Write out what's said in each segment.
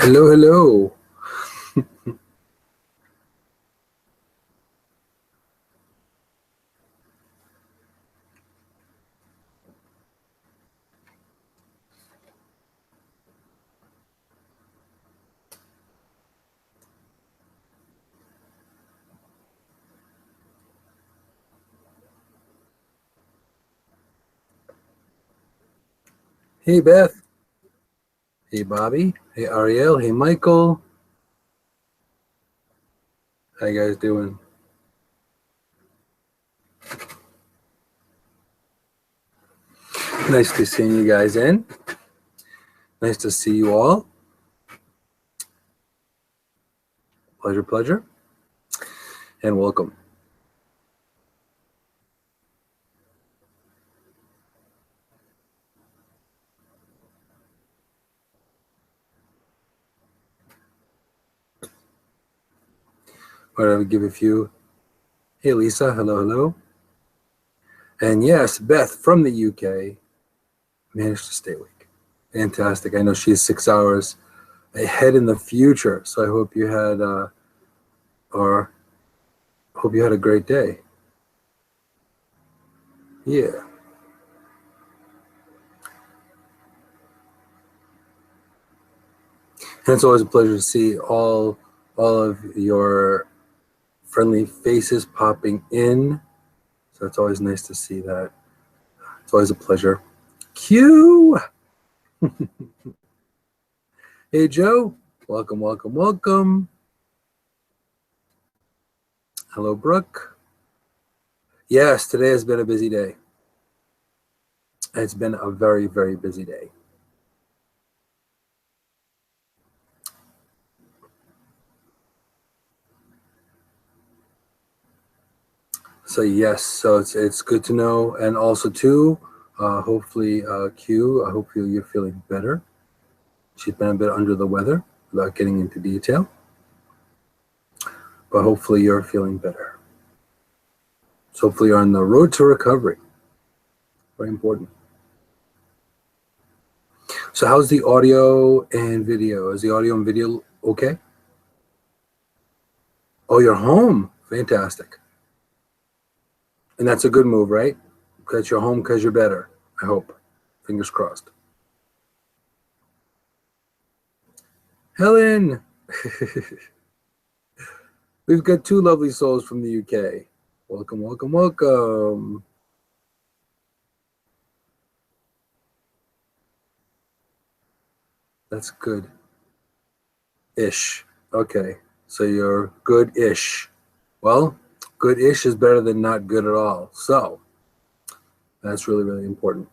Hello, hello. Hey, Beth. Hey, Bobby. Hey, Ariel. Hey, Michael. How you guys doing? Nice to see you guys in. Nice to see you all. Pleasure, pleasure. And welcome. Why don't I give a few? Hey, Lisa. Hello, hello. And yes, Beth from the UK managed to stay awake. Fantastic. I know she's 6 hours ahead in the future. So I hope you had, hope you had a great day. Yeah. And it's always a pleasure to see all of your friendly faces popping in. So it's always nice to see that. It's always a pleasure. Q. Hey, Joe. Welcome, welcome, welcome. Hello, Brooke. Yes, today has been a busy day. It's been a very, very busy day. So yes, so it's good to know, and also too, hopefully, Q. I hope you're feeling better. She's been a bit under the weather, without getting into detail, but hopefully you're feeling better. So hopefully you're on the road to recovery. Very important. So how's the audio and video? Is the audio and video okay? Oh, you're home. Fantastic. And that's a good move, right? Because you're home because you're better. I hope. Fingers crossed. Helen. We've got two lovely souls from the UK. Welcome, welcome, welcome. That's good. Ish. Okay. So you're good-ish. Well, good-ish is better than not good at all. So that's really, really important.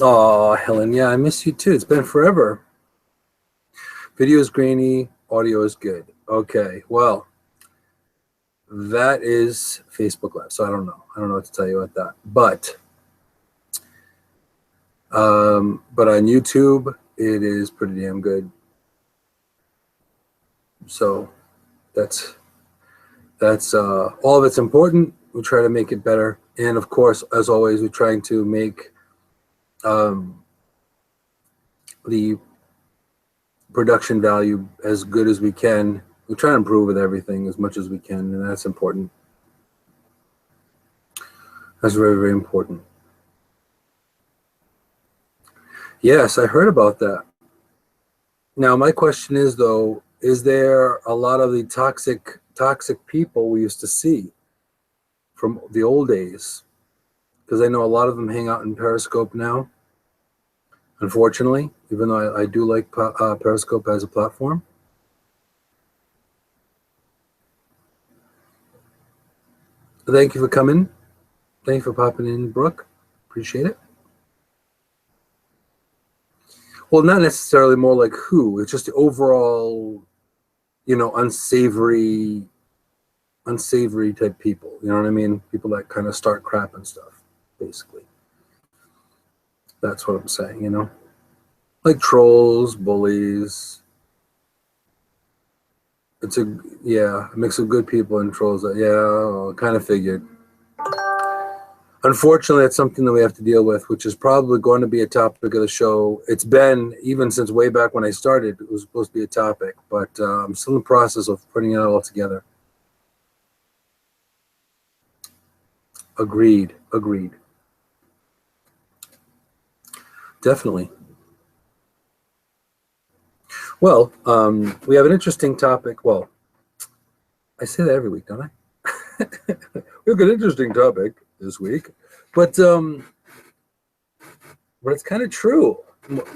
Oh, Helen, yeah, I miss you too. It's been forever. Video is grainy, audio is good. Okay, well, that is Facebook Live. So I don't know. I don't know what to tell you about that. But on YouTube, it is pretty damn good. So that's all of it's important. We try to make it better, and of course, as always, we're trying to make the production value as good as we can. We try to improve with everything as much as we can, and that's important. That's very, very important. Yes, I heard about that. Now, my question is, though, is there a lot of the toxic people we used to see from the old days? Because I know a lot of them hang out in Periscope now, unfortunately, even though I do like Periscope as a platform. Thank you for coming. Thank you for popping in, Brooke. Appreciate it. Well, not necessarily more like who. It's just the overall, unsavory type people. You know what I mean? People that kind of start crap and stuff, basically. That's what I'm saying, like trolls, bullies. It's a mix of good people and trolls. Yeah, I kind of figured. Unfortunately, that's something that we have to deal with, which is probably going to be a topic of the show. It's been, even since way back when I started, it was supposed to be a topic, but I'm still in the process of putting it all together. Agreed. Definitely. Well, we have an interesting topic. Well, I say that every week, don't I? We have an interesting topic this week, but it's kind of true.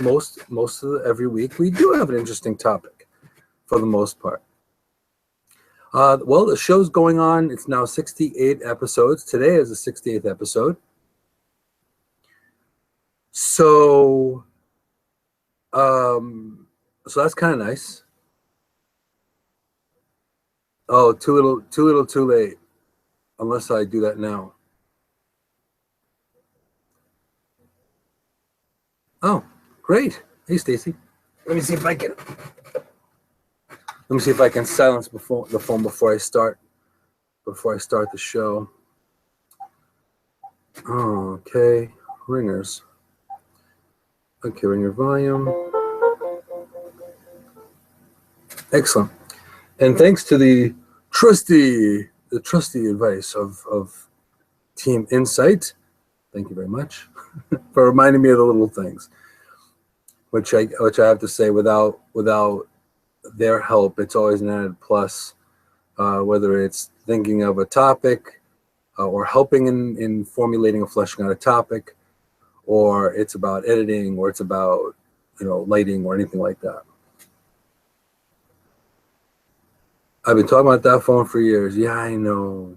Most of every week we do have an interesting topic, for the most part. Well, the show's going on. It's now 68 episodes. Today is the 68th episode. So, so that's kind of nice. Oh, too little, too late. Unless I do that now. Oh, great. Hey, Stacy. Let me see if I can silence the phone before I start the show. Oh, okay. Ringers. Okay, ringer volume. Excellent. And thanks to the trusty advice of Team Insight, thank you very much for reminding me of the little things, which I have to say, without their help, it's always an added plus, whether it's thinking of a topic or helping in formulating or fleshing out a topic, or it's about editing, or it's about lighting or anything like that. I've been talking about that phone for years. Yeah, I know.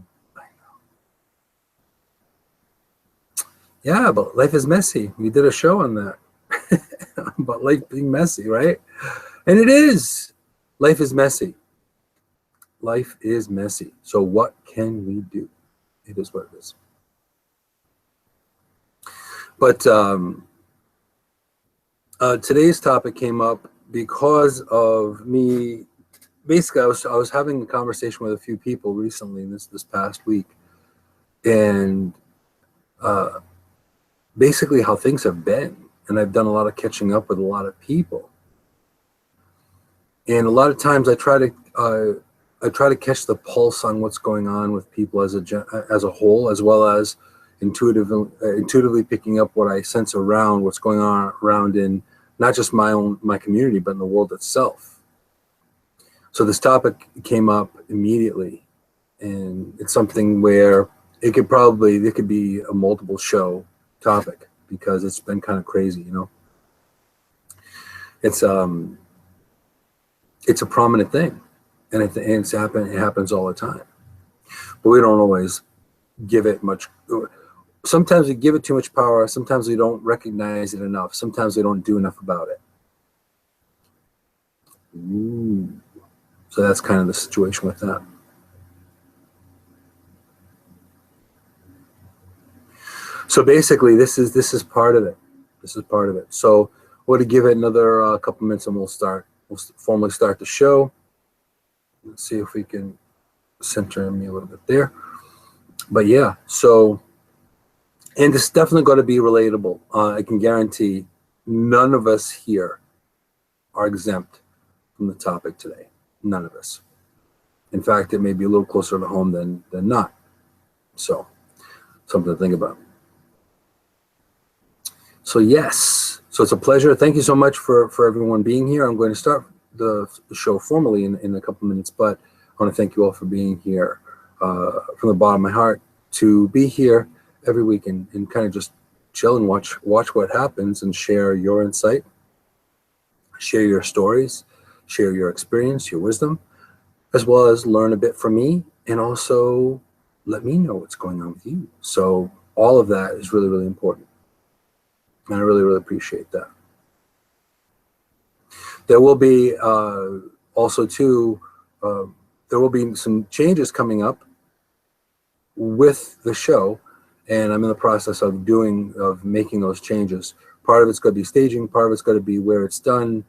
Yeah, but life is messy. We did a show on that. About life being messy, right? And it is. Life is messy. Life is messy. So what can we do? It is what it is. But today's topic came up because of me. Basically, I was having a conversation with a few people recently this past week, and basically how things have been. And I've done a lot of catching up with a lot of people, and a lot of times I try to catch the pulse on what's going on with people as a whole, as well as intuitively picking up what I sense around what's going on around in not just my community, but in the world itself. So this topic came up immediately, and it's something where it could be a multiple show topic, because it's been kind of crazy, It's a prominent thing, and it happens all the time, but we don't always give it much. Sometimes we give it too much power. Sometimes we don't recognize it enough. Sometimes we don't do enough about it. Ooh. So that's kind of the situation with that. So basically, this is part of it. This is part of it. So we're going to give it another couple minutes, and we'll formally start the show. Let's see if we can center me a little bit there. But yeah, so, and it's definitely going to be relatable. I can guarantee none of us here are exempt from the topic today. None of us. In fact, it may be a little closer to home than not. So, something to think about. So yes, so it's a pleasure. Thank you so much for everyone being here. I'm going to start the show formally in a couple minutes, but I want to thank you all for being here from the bottom of my heart, to be here every week and kind of just chill and watch what happens and share your insight, share your stories, share your experience, your wisdom, as well as learn a bit from me, and also let me know what's going on with you. So all of that is really, really important. And I really, really appreciate that. There will be also too, there will be some changes coming up with the show, and I'm in the process of making those changes. Part of it's going to be staging, part of it's going to be where it's done,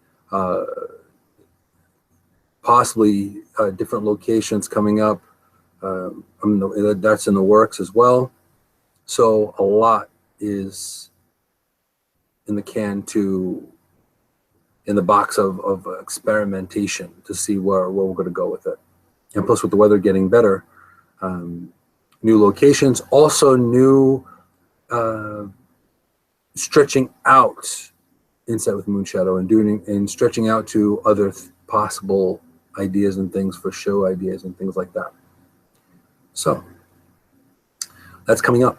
possibly different locations coming up. That's in the works as well. So a lot is in the can in the box of experimentation to see where we're going to go with it. And plus, with the weather getting better, new locations, also new stretching out inside with Moonshadow and stretching out to other possible ideas and things for show ideas and things like that. So that's coming up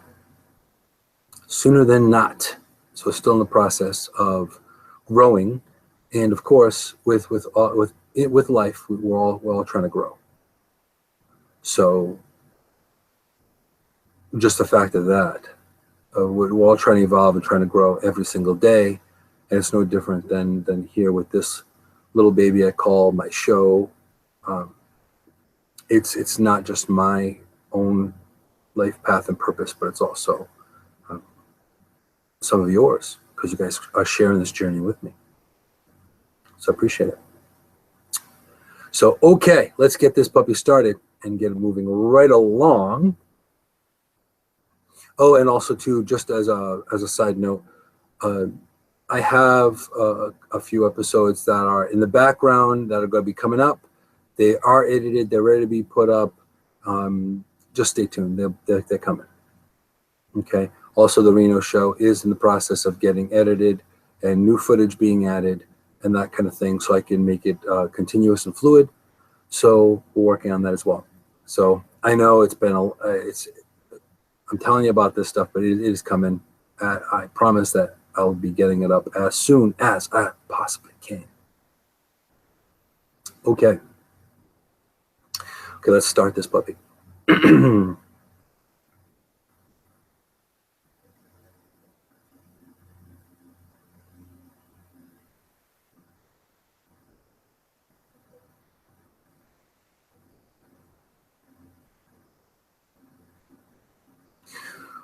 sooner than not. So we're still in the process of growing, and of course, with life, we're all trying to grow. So just the fact of that, we're all trying to evolve and trying to grow every single day, and it's no different than here with this little baby I call my show. It's not just my own life path and purpose, but it's also some of yours, because you guys are sharing this journey with me. So I appreciate it. So, okay, let's get this puppy started and get it moving right along. Oh, and also too, just as a side note, I have a few episodes that are in the background that are going to be coming up. They are edited. They're ready to be put up. Just stay tuned. They're coming. Okay. Also, the Reno show is in the process of getting edited and new footage being added and that kind of thing, so I can make it continuous and fluid. So we're working on that as well. So I know it's been I'm telling you about this stuff, but it is coming. I promise that I'll be getting it up as soon as I possibly can. Okay. Okay, let's start this puppy.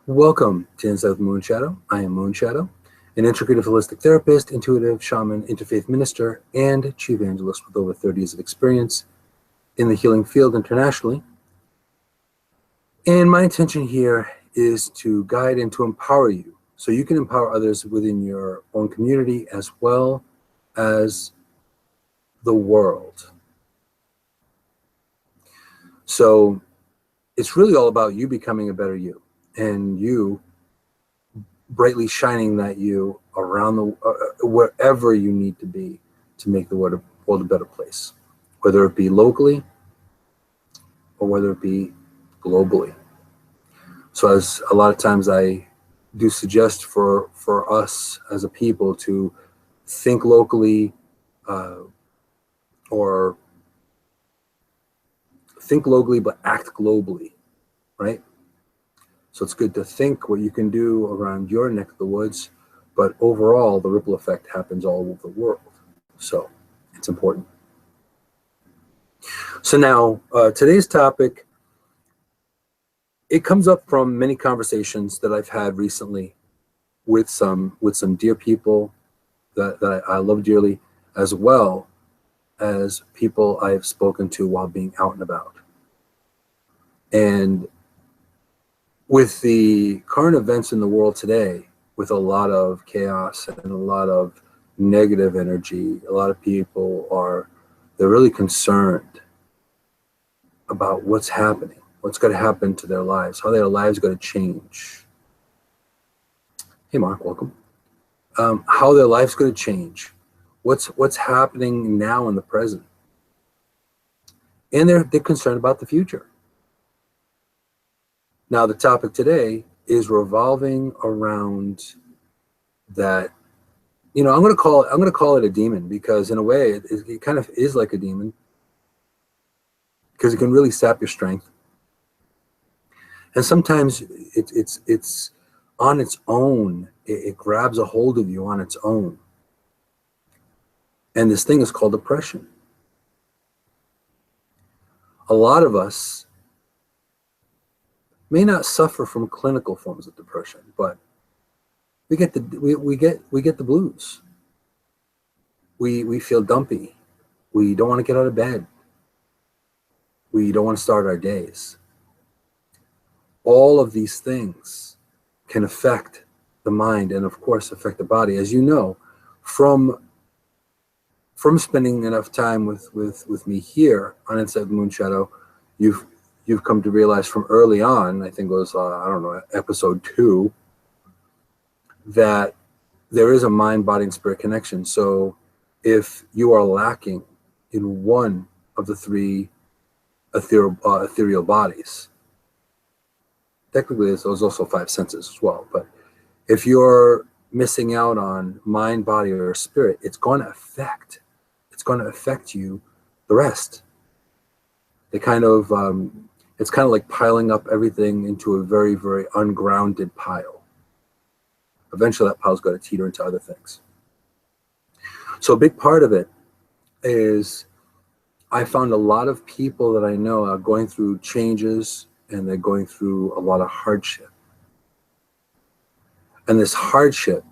Welcome to Inside with Moonshadow. I am Moonshadow, an integrative holistic therapist, intuitive shaman, interfaith minister, and chief evangelist with over 30 years of experience in the healing field internationally. And my intention here is to guide and to empower you so you can empower others within your own community as well as the world. So it's really all about you becoming a better you, and you brightly shining that you around wherever you need to be to make the world a better place, whether it be locally or whether it be globally. So as a lot of times I do suggest for us as a people to think locally, or think locally but act globally, right? So it's good to think what you can do around your neck of the woods, but overall the ripple effect happens all over the world. So it's important. So now today's topic, it comes up from many conversations that I've had recently with some dear people that I love dearly, as well as people I've spoken to while being out and about. And with the current events in the world today, with a lot of chaos and a lot of negative energy, a lot of people they're really concerned about what's happening, what's going to happen to their lives, how their lives are going to change. Hey, Mark, welcome. How their life's going to change, what's happening now in the present, and they're concerned about the future. Now, the topic today is revolving around that. I'm going to call it a demon, because in a way it kind of is like a demon, because it can really sap your strength. And sometimes it's on its own. It grabs a hold of you on its own. And this thing is called depression. A lot of us may not suffer from clinical forms of depression, but we get the blues. We feel dumpy. We don't want to get out of bed. We don't want to start our days. All of these things can affect the mind and, of course, affect the body. As you know, from spending enough time with me here on Inside the Moonshadow, you've come to realize from early on, I think it was, I don't know, episode 2, that there is a mind, body, and spirit connection. So if you are lacking in one of the 3 ethereal bodies, technically there's also 5 senses as well, but if you're missing out on mind, body, or spirit, it's going to affect you the rest. It's kind of like piling up everything into a very, very ungrounded pile. Eventually that pile's got to teeter into other things. So a big part of it is, I found a lot of people that I know are going through changes, and they're going through a lot of hardship. And this hardship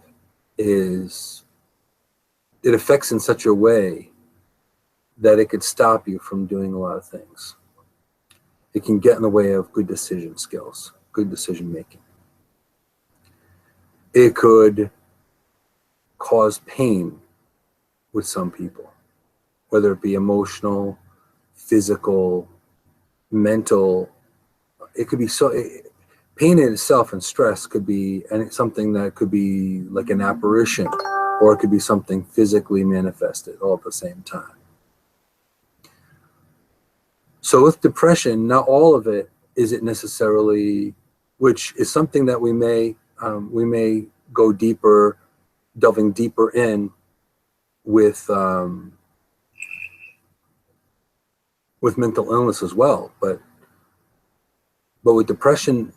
it affects in such a way that it could stop you from doing a lot of things. It can get in the way of good decision skills, good decision making. It could cause pain with some people, whether it be emotional, physical, mental. It could be pain in itself and stress could be something that could be like an apparition, or it could be something physically manifested all at the same time. So with depression, not all of it is it necessarily, which is something that we may go deeper, delving deeper in with mental illness as well. But with depression,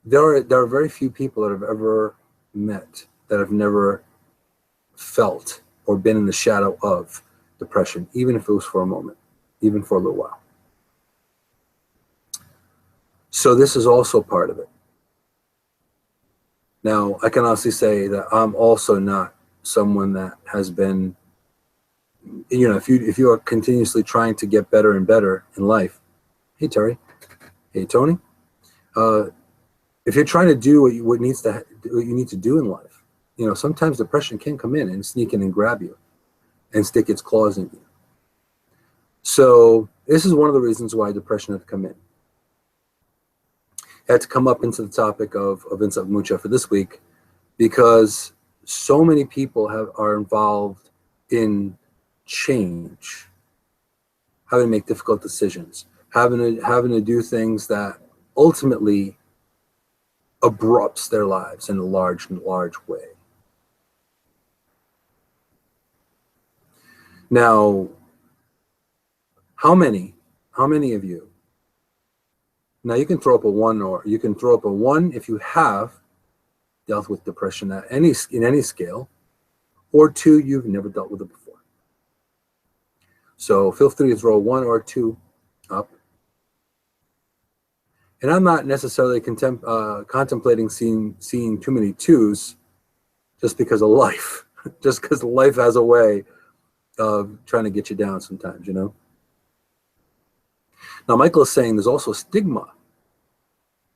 there are very few people that I've ever met that have never felt or been in the shadow of depression, even if it was for a moment, even for a little while. So this is also part of it. Now, I can honestly say that I'm also not someone that has been, you know, if you are continuously trying to get better and better in life. Hey, Terry. Hey, Tony. If you're trying to do what you need to do in life, you know, sometimes depression can come in and sneak in and grab you and stick its claws in you. So this is one of the reasons why depression had to come in. It had to come up into the topic of Inside Moonshadow for this week, because so many people are involved in change, having to make difficult decisions, having to do things that ultimately abrupts their lives in a large way. Now, how many of you, now you can throw up a 1, or you can throw up a 1 if you have dealt with depression in any scale, or 2, you've never dealt with it before. So feel free to throw a 1 or a 2 up. And I'm not necessarily contemplating seeing too many 2s, just because of life, just because life has a way of trying to get you down sometimes, you know. Now, Michael is saying there's also stigma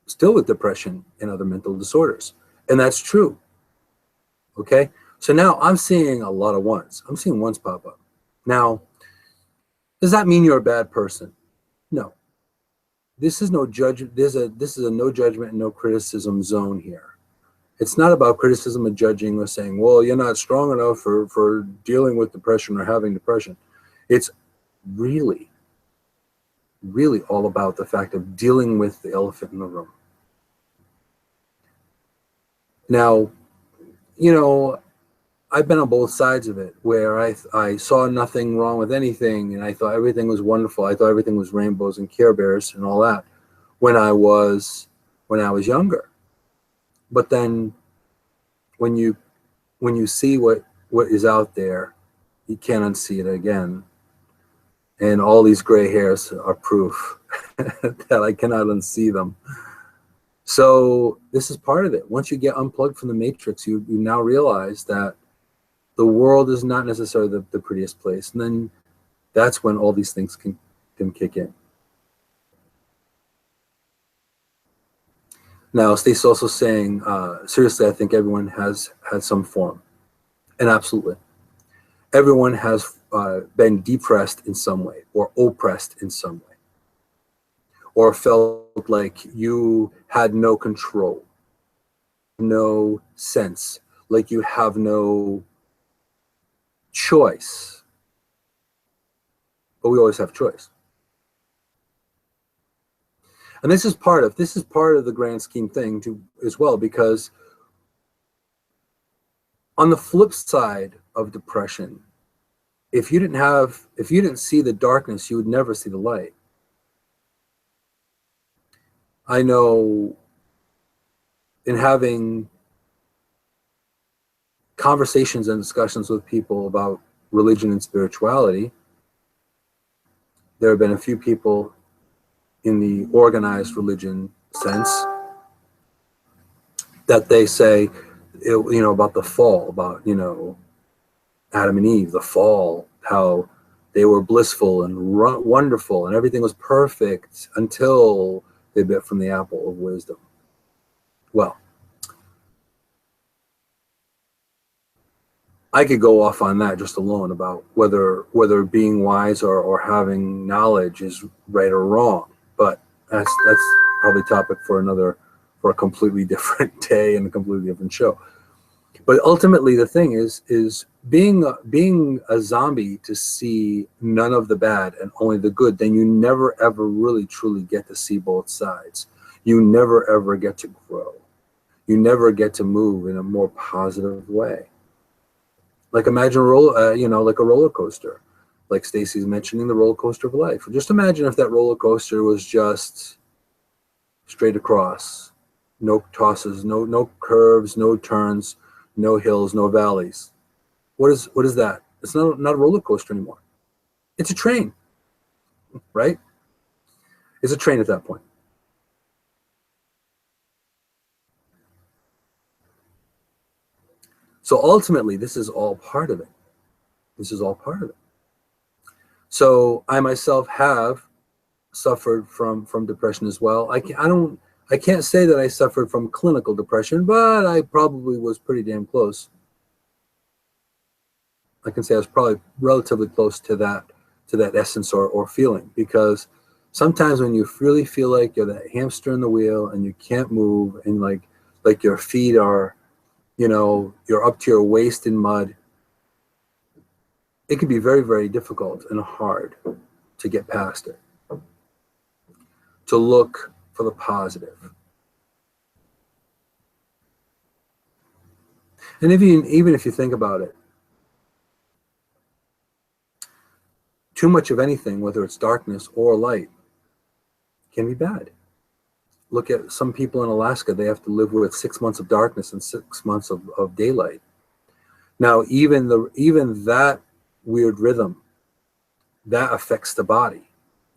still with depression and other mental disorders, and that's true. Okay, so now I'm seeing a lot of 1s. I'm seeing 1s pop up. Now, does that mean you're a bad person? No. This is no judgment. This is a no judgment and no criticism zone here. It's not about criticism or judging or saying, well, you're not strong enough for dealing with depression or having depression. It's really all about the fact of dealing with the elephant in the room. Now, you know, I've been on both sides of it, where I saw nothing wrong with anything, and I thought everything was wonderful. I thought everything was rainbows and Care Bears and all that when I was younger. But then when you see what is out there, you can't unsee it again. And all these gray hairs are proof that I cannot unsee them. So this is part of it. Once you get unplugged from the matrix, you now realize that the world is not necessarily the prettiest place. And then that's when all these things can kick in. Now, Stacey's also saying, seriously, I think everyone has had some form. And absolutely. Everyone has been depressed in some way or oppressed in some way, or felt like you had no control, no sense, like you have no choice. But we always have choice. And this is part of the grand scheme thing too, as well, because on the flip side of depression, if you didn't see the darkness, you would never see the light. I know in having conversations and discussions with people about religion and spirituality, there have been a few people in the organized religion sense that they say, about the fall, about, Adam and Eve, the fall, how they were blissful and wonderful and everything was perfect until they bit from the apple of wisdom. Well, I could go off on that just alone about whether being wise or having knowledge is right or wrong, but that's probably topic for a completely different day and a completely different show. But ultimately, the thing is being a zombie to see none of the bad and only the good, then you never ever really truly get to see both sides. You never ever get to grow. You never get to move in a more positive way. Like imagine like a roller coaster, like Stacey's mentioning the roller coaster of life. Just imagine if that roller coaster was just straight across, no tosses, no curves, no turns, no hills, no valleys. What is that? It's not a roller coaster anymore. It's a train, right? It's a train at that point. So ultimately, this is all part of it. This is all part of it. So I myself have suffered from depression as well. I can't say that I suffered from clinical depression, but I probably was pretty damn close. I can say I was probably relatively close to that essence or feeling, because sometimes when you really feel like you're that hamster in the wheel and you can't move, and like your feet are, you're up to your waist in mud, it can be very, very difficult and hard to get past it, to look for the positive. And even if you think about it, too much of anything, whether it's darkness or light, can be bad. Look at some people in Alaska, they have to live with 6 months of darkness and 6 months of daylight. Now, even that weird rhythm, that affects the body.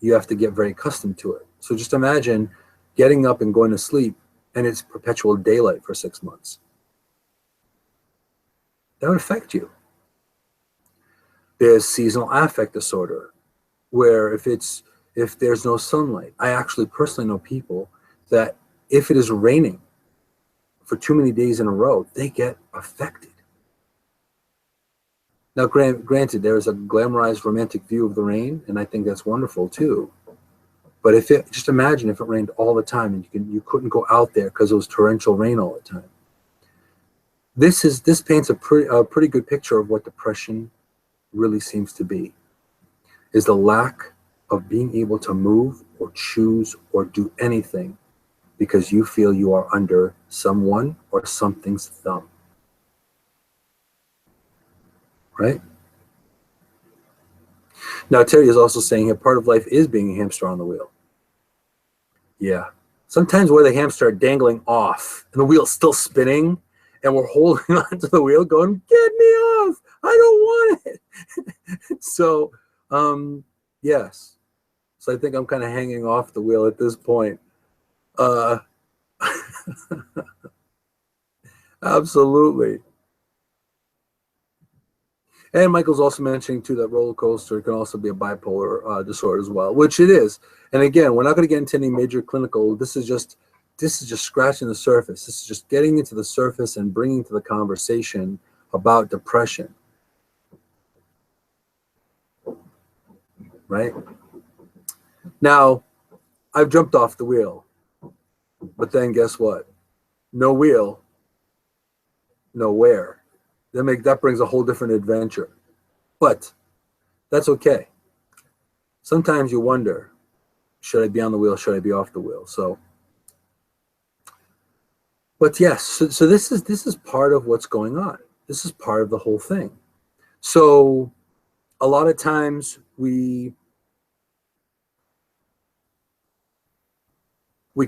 You have to get very accustomed to it. So just imagine getting up and going to sleep and it's perpetual daylight for 6 months. That would affect you. There's seasonal affect disorder, where if there's no sunlight, I actually personally know people that if it is raining for too many days in a row, they get affected. Now, granted, there is a glamorized romantic view of the rain, and I think that's wonderful too. But just imagine if it rained all the time and you couldn't go out there because it was torrential rain all the time. This paints a pretty good picture of what depression really seems to be, is the lack of being able to move or choose or do anything because you feel you are under someone or something's thumb. Right? Now, Terry is also saying here, part of life is being a hamster on the wheel. Yeah. Sometimes we're the hamster dangling off and the wheel's still spinning and we're holding onto the wheel going, get me off. I don't want it. So, yes. So I think I'm kind of hanging off the wheel at this point. Absolutely. And Michael's also mentioning too that roller coaster can also be a bipolar disorder as well, which it is. And again, we're not going to get into any major clinical. This is just just scratching the surface. This is just getting into the surface and bringing to the conversation about depression, right? Now, I've jumped off the wheel, but then guess what? No wheel, nowhere. That brings a whole different adventure. But that's okay. Sometimes you wonder, should I be on the wheel? Should I be off the wheel? So, but yes, so this is part of what's going on. This is part of the whole thing. So a lot of times we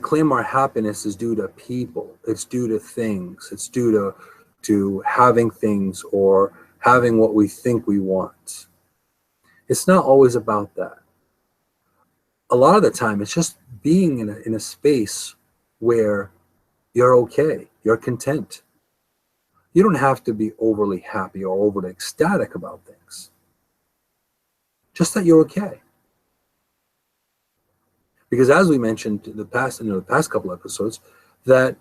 claim our happiness is due to people. It's due to things. It's due to having things or having what we think we want. It's not always about that. A lot of the time, it's just being in a space where you're okay, you're content. You don't have to be overly happy or overly ecstatic about things. Just that you're okay. Because as we mentioned in the past couple episodes, that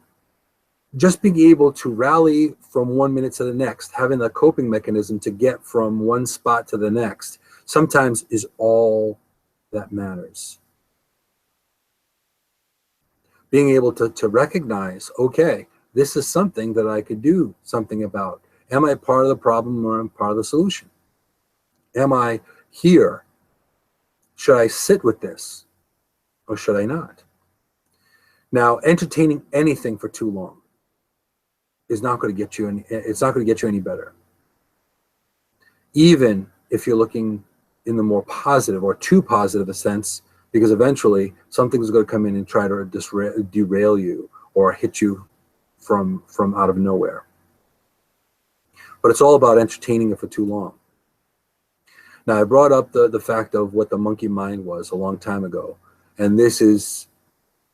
just being able to rally from 1 minute to the next, having a coping mechanism to get from one spot to the next, sometimes is all that matters. Being able to recognize, okay, this is something that I could do something about. Am I part of the problem or am I part of the solution? Am I here? Should I sit with this or should I not? Now, entertaining anything for too long is not going to get you it's not going to get you any better. Even if you're looking in the more positive or too positive a sense, because eventually something's going to come in and try to derail you or hit you from out of nowhere. But it's all about entertaining it for too long. Now, I brought up the fact of what the monkey mind was a long time ago. And this is,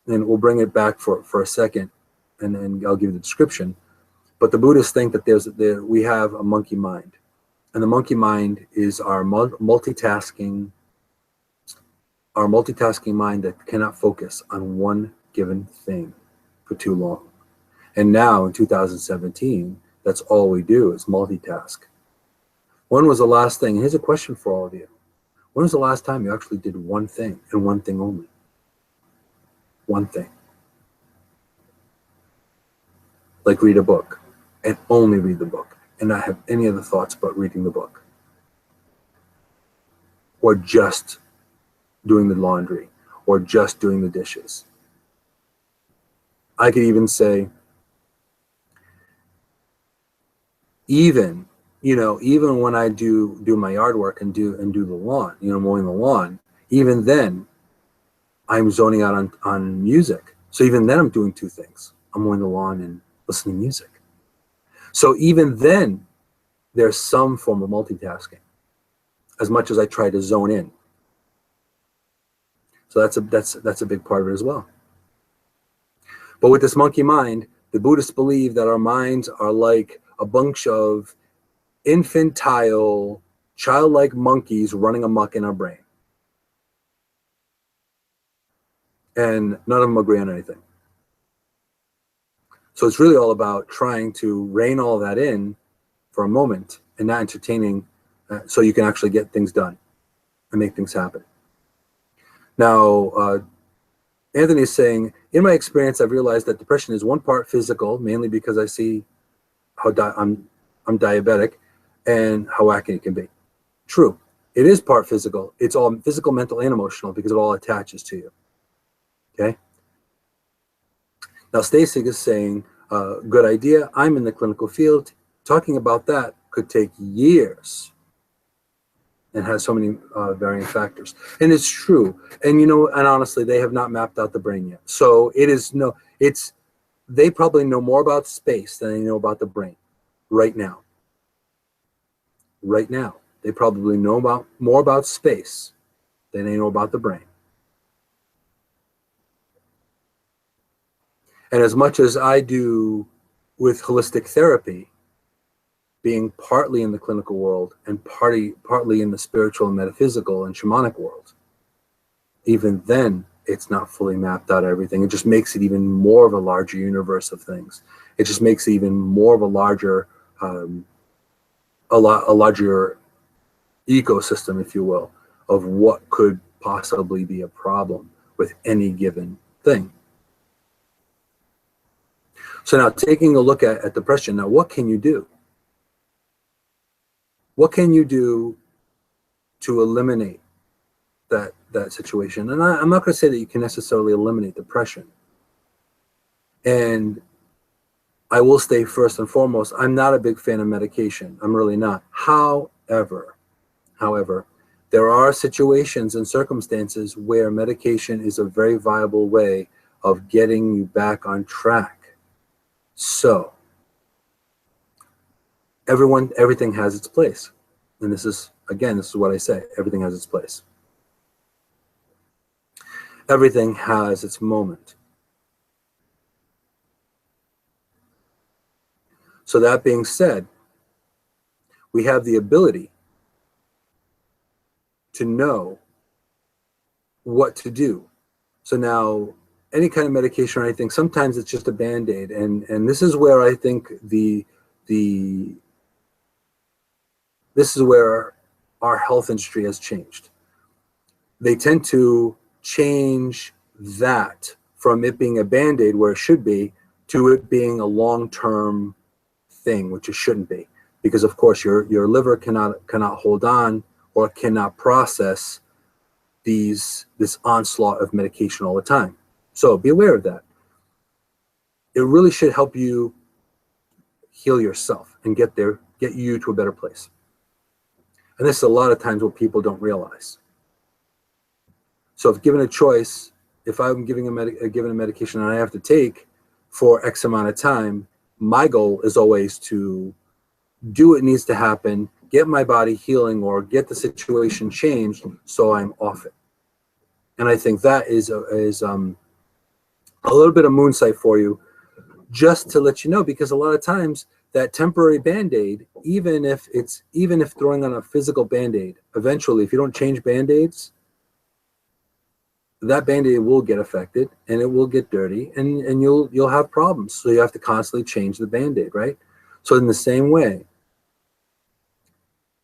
and we'll bring it back for a second, and then I'll give you the description. But the Buddhists think that we have a monkey mind. And the monkey mind is our multitasking mind that cannot focus on one given thing for too long. And now in 2017, that's all we do is multitask. When was the last thing? Here's a question for all of you. When was the last time you actually did one thing and one thing only? One thing. Like read a book and only read the book and not have any other thoughts but reading the book. Or just doing the laundry or just doing the dishes. I could even say, even when I do my yard work and do the lawn, mowing the lawn, even then I'm zoning out on music. So even then I'm doing two things. I'm mowing the lawn and listening to music. So even then there's some form of multitasking, as much as I try to zone in. So that's a big part of it as well. But with this monkey mind, the Buddhists believe that our minds are like a bunch of infantile, childlike monkeys running amok in our brain. And none of them agree on anything. So it's really all about trying to rein all that in for a moment and not entertaining so you can actually get things done and make things happen. Now, Anthony is saying, in my experience, I've realized that depression is one part physical, mainly because I see how I'm diabetic and how wacky it can be. True. It is part physical. It's all physical, mental, and emotional because it all attaches to you. Okay? Now, Stacy is saying, good idea. I'm in the clinical field. Talking about that could take years and has so many varying factors. And it's true. And, and honestly, they have not mapped out the brain yet. So they probably know more about space than they know about the brain right now. Right now. They probably know more about space than they know about the brain. And as much as I do with holistic therapy, being partly in the clinical world and partly in the spiritual and metaphysical and shamanic world, even then, it's not fully mapped out everything. It just makes it even more of a larger universe of things. It just makes it even more of a larger, a larger ecosystem, if you will, of what could possibly be a problem with any given thing. So now, taking a look at depression, now what can you do? What can you do to eliminate that situation? And I'm not going to say that you can necessarily eliminate depression. And I will say first and foremost, I'm not a big fan of medication. I'm really not. However, there are situations and circumstances where medication is a very viable way of getting you back on track. So everything has its place. And this is what I say. Everything has its place. Everything has its moment. So that being said, we have the ability to know what to do. So now, any kind of medication or anything, sometimes it's just a Band-Aid. And this is where I think this is where our health industry has changed. They tend to change that from it being a Band-Aid where it should be to it being a long-term thing, which it shouldn't be. Because of course your liver cannot hold on or cannot process this onslaught of medication all the time. So be aware of that. It really should help you heal yourself and get you to a better place. And this is a lot of times what people don't realize. So if given a choice, if I'm given a medication and I have to take for X amount of time, my goal is always to do what needs to happen, get my body healing or get the situation changed so I'm off it. And I think that is a little bit of moonsight for you, just to let you know, because a lot of times that temporary Band-Aid, even if throwing on a physical Band-Aid, eventually, if you don't change Band-Aids, that Band-Aid will get affected and it will get dirty and you'll have problems. So you have to constantly change the Band-Aid, right? So in the same way,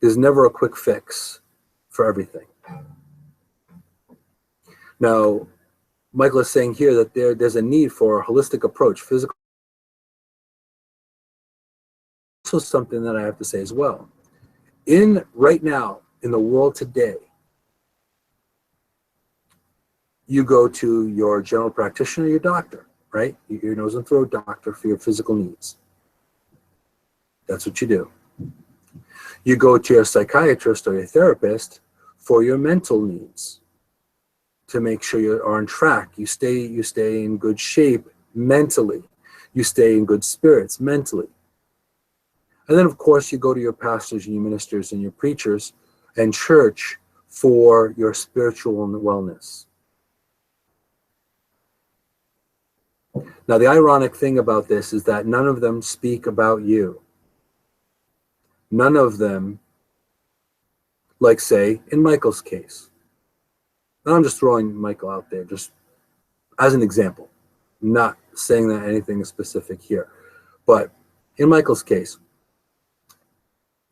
there's never a quick fix for everything. Now, Michael is saying here that there's a need for a holistic approach, physical. Also something that I have to say as well. Right now, in the world today, you go to your general practitioner, your doctor, right? Your nose and throat doctor for your physical needs. That's what you do. You go to your psychiatrist or your therapist for your mental needs, to make sure you are on track. You stay in good shape mentally. You stay in good spirits mentally. And then, of course, you go to your pastors and your ministers and your preachers and church for your spiritual wellness. Now, the ironic thing about this is that none of them speak about you. None of them, like, say, in Michael's case. And I'm just throwing Michael out there just as an example, not saying that anything is specific here. But in Michael's case,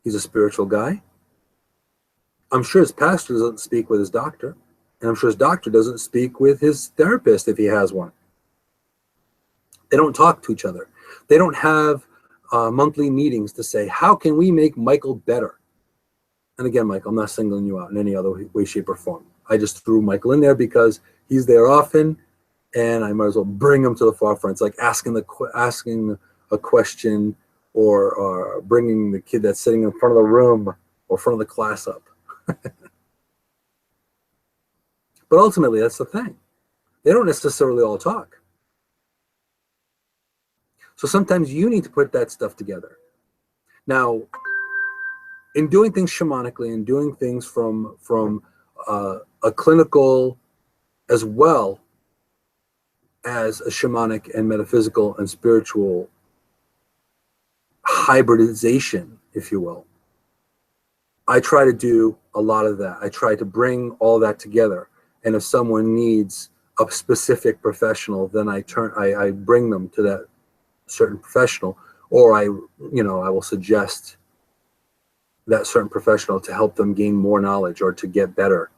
he's a spiritual guy. I'm sure his pastor doesn't speak with his doctor. And I'm sure his doctor doesn't speak with his therapist if he has one. They don't talk to each other. They don't have monthly meetings to say, how can we make Michael better? And again, Michael, I'm not singling you out in any other way, shape, or form. I just threw Michael in there because he's there often, and I might as well bring him to the forefront. It's like asking a question or bringing the kid that's sitting in front of the room or front of the class up. But ultimately, that's the thing. They don't necessarily all talk. So sometimes you need to put that stuff together. Now, in doing things shamanically and doing things from a clinical as well as a shamanic and metaphysical and spiritual hybridization, if you will, I try to do a lot of that. I try to bring all that together. And if someone needs a specific professional, then I bring them to that certain professional, or I will suggest that certain professional to help them gain more knowledge or to get better.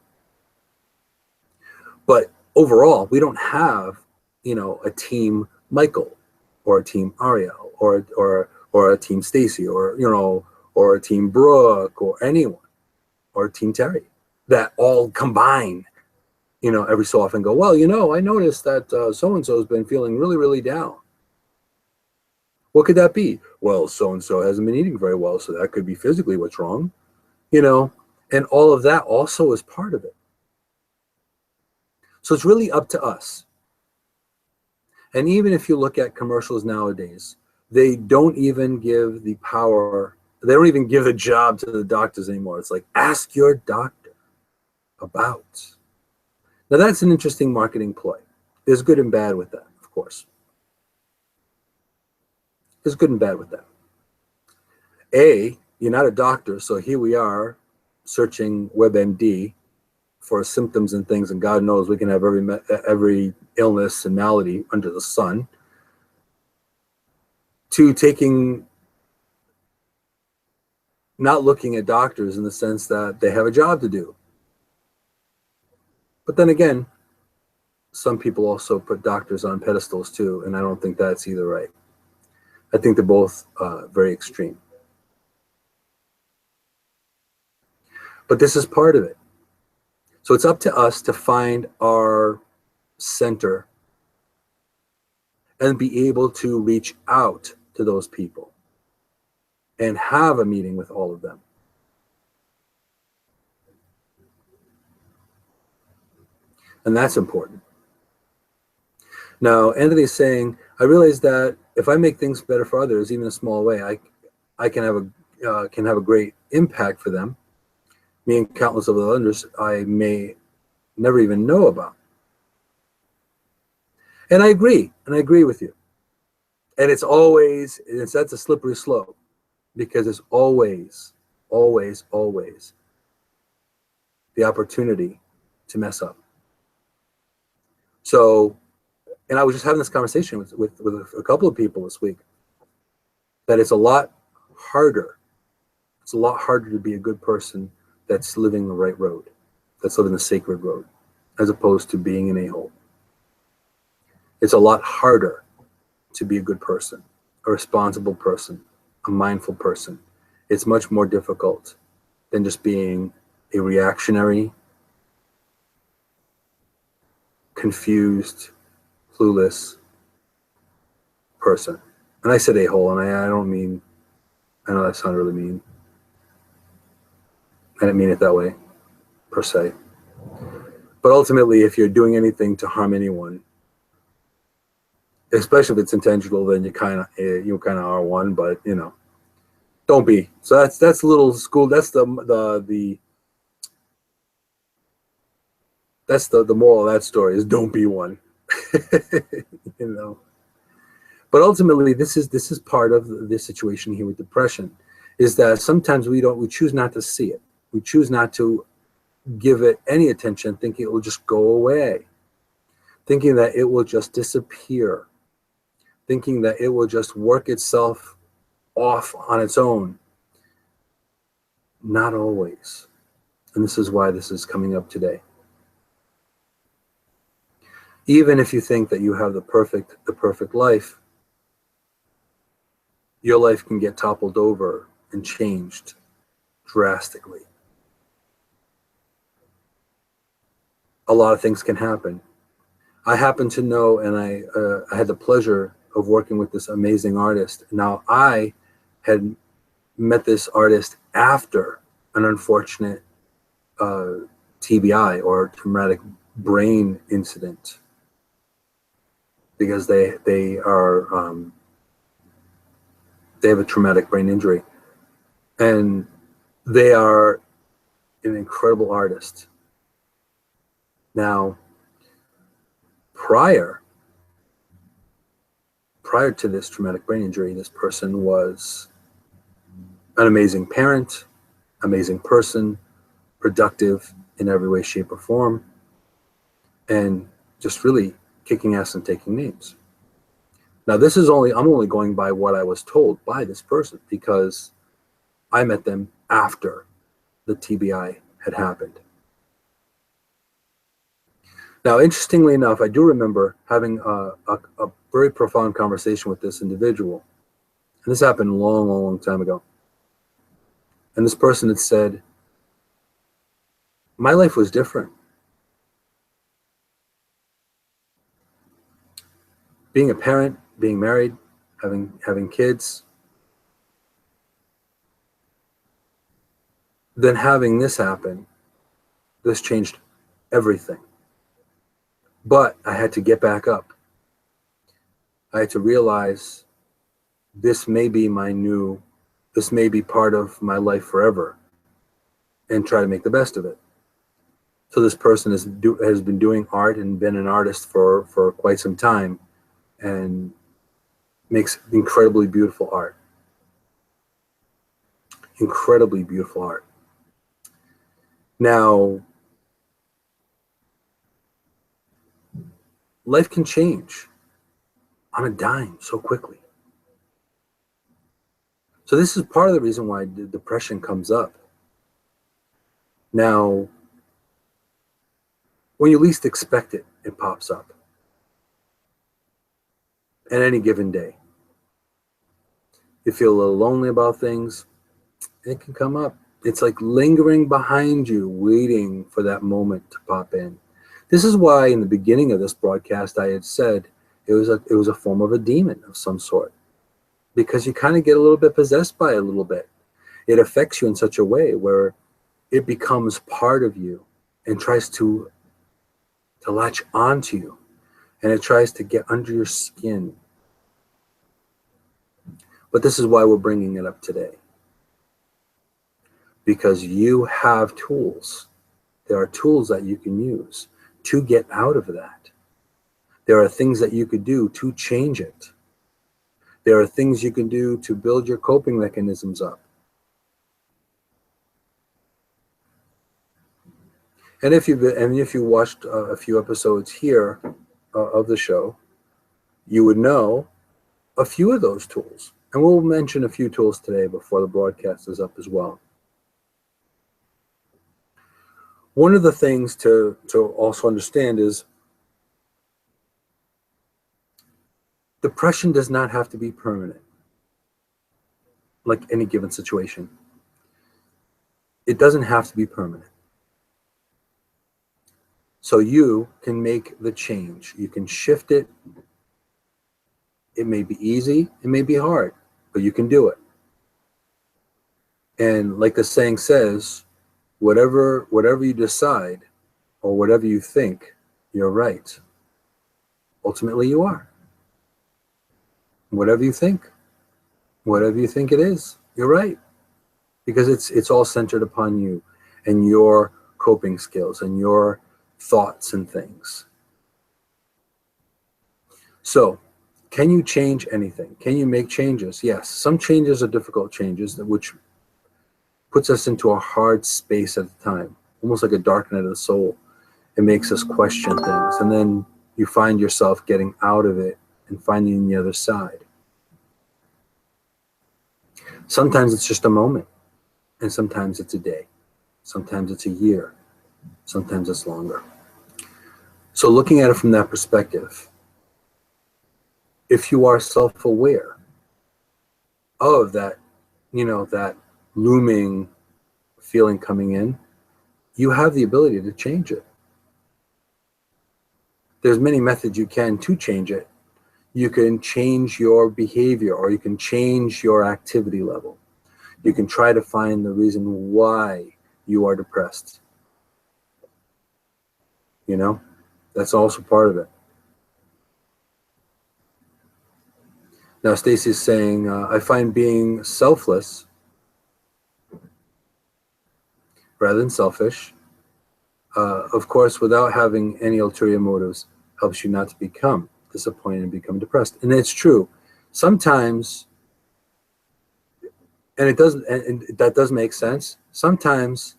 But overall, we don't have, a team Michael, or a team Ariel, or a team Stacy, or a team Brooke, or anyone, or a team Terry, that all combine, every so often go, well, I noticed that so-and-so has been feeling really, really down. What could that be? Well, so-and-so hasn't been eating very well, so that could be physically what's wrong, and all of that also is part of it. So it's really up to us. And even if you look at commercials nowadays, they don't even give the power, they don't even give the job to the doctors anymore. It's like, ask your doctor about. Now that's an interesting marketing ploy. There's good and bad with that, of course. There's good and bad with that. You're not a doctor, so here we are searching WebMD for symptoms and things, and God knows we can have every illness and malady under the sun, to not looking at doctors in the sense that they have a job to do. But then again, some people also put doctors on pedestals too, and I don't think that's either right. I think they're both very extreme. But this is part of it. So it's up to us to find our center and be able to reach out to those people and have a meeting with all of them. And that's important. Now, Anthony's saying, I realize that if I make things better for others, even a small way, I can have a great impact for them. Me and countless of others I may never even know about. And I agree with you. And that's a slippery slope, because it's always the opportunity to mess up. So, and I was just having this conversation with a couple of people this week, that it's a lot harder to be a good person that's living the right road, that's living the sacred road, as opposed to being an a-hole. It's a lot harder to be a good person, a responsible person, a mindful person. It's much more difficult than just being a reactionary, confused, clueless person. And I said a-hole, and I don't mean, I know that sounded really mean. I didn't mean it that way, per se. But ultimately, if you're doing anything to harm anyone, especially if it's intentional, then you kind of are one. But don't be. So that's a little school. That's the moral of that story, is don't be one. But ultimately, this is part of this situation here with depression, is that sometimes we choose not to see it. We choose not to give it any attention, thinking it will just go away, thinking that it will just disappear, thinking that it will just work itself off on its own. Not always. And this is why this is coming up today. Even if you think that you have the perfect life, your life can get toppled over and changed drastically. A lot of things can happen. I happen to know, and I had the pleasure of working with this amazing artist. Now, I had met this artist after an unfortunate TBI, or traumatic brain incident, because they have a traumatic brain injury, and they are an incredible artist. Now, prior to this traumatic brain injury, this person was an amazing parent, amazing person, productive in every way, shape, or form. And just really kicking ass and taking names. Now, I'm only going by what I was told by this person, because I met them after the TBI had happened. Now, interestingly enough, I do remember having a very profound conversation with this individual. And this happened a long, long, long time ago. And this person had said, my life was different. Being a parent, being married, having kids, then having this happen, this changed everything. But I had to get back up. I had to realize this may be part of my life forever, and try to make the best of it. So this person has been doing art and been an artist for quite some time, and makes incredibly beautiful art. Incredibly beautiful art. Now, life can change on a dime so quickly. So this is part of the reason why the depression comes up. Now, when you least expect it, it pops up at any given day. You feel a little lonely about things, it can come up. It's like lingering behind you, waiting for that moment to pop in. This is why in the beginning of this broadcast I had said it was a form of a demon of some sort, because you kind of get a little bit possessed by it a little bit. It affects you in such a way where it becomes part of you and tries to latch onto you, and it tries to get under your skin. But this is why we're bringing it up today, because you have tools. There are tools that you can use to get out of that. There are things that you could do to change it. There are things you can do to build your coping mechanisms up. And if you watched a few episodes here of the show, you would know a few of those tools. And we'll mention a few tools today before the broadcast is up as well. One of the things to also understand is depression does not have to be permanent, like any given situation. It doesn't have to be permanent. So you can make the change. You can shift it. It may be easy, it may be hard, but you can do it. And like the saying says, whatever you decide or whatever you think, you're right. Ultimately, you are. Whatever you think it is, you're right. Because it's all centered upon you and your coping skills and your thoughts and things. So, can you change anything? Can you make changes? Yes. Some changes are difficult changes, which puts us into a hard space at the time, almost like a dark night of the soul. It makes us question things, and then you find yourself getting out of it and finding the other side. Sometimes it's just a moment, and sometimes it's a day. Sometimes it's a year. Sometimes it's longer. So looking at it from that perspective, if you are self-aware of that, that looming feeling coming in, you have the ability to change it. There's many methods you can to change it. You can change your behavior, or you can change your activity level. You can try to find the reason why you are depressed. That's also part of it. Now, Stacy's saying, I find being selfless rather than selfish, of course, without having any ulterior motives, helps you not to become disappointed and become depressed. And it's true. Sometimes, and that does make sense, sometimes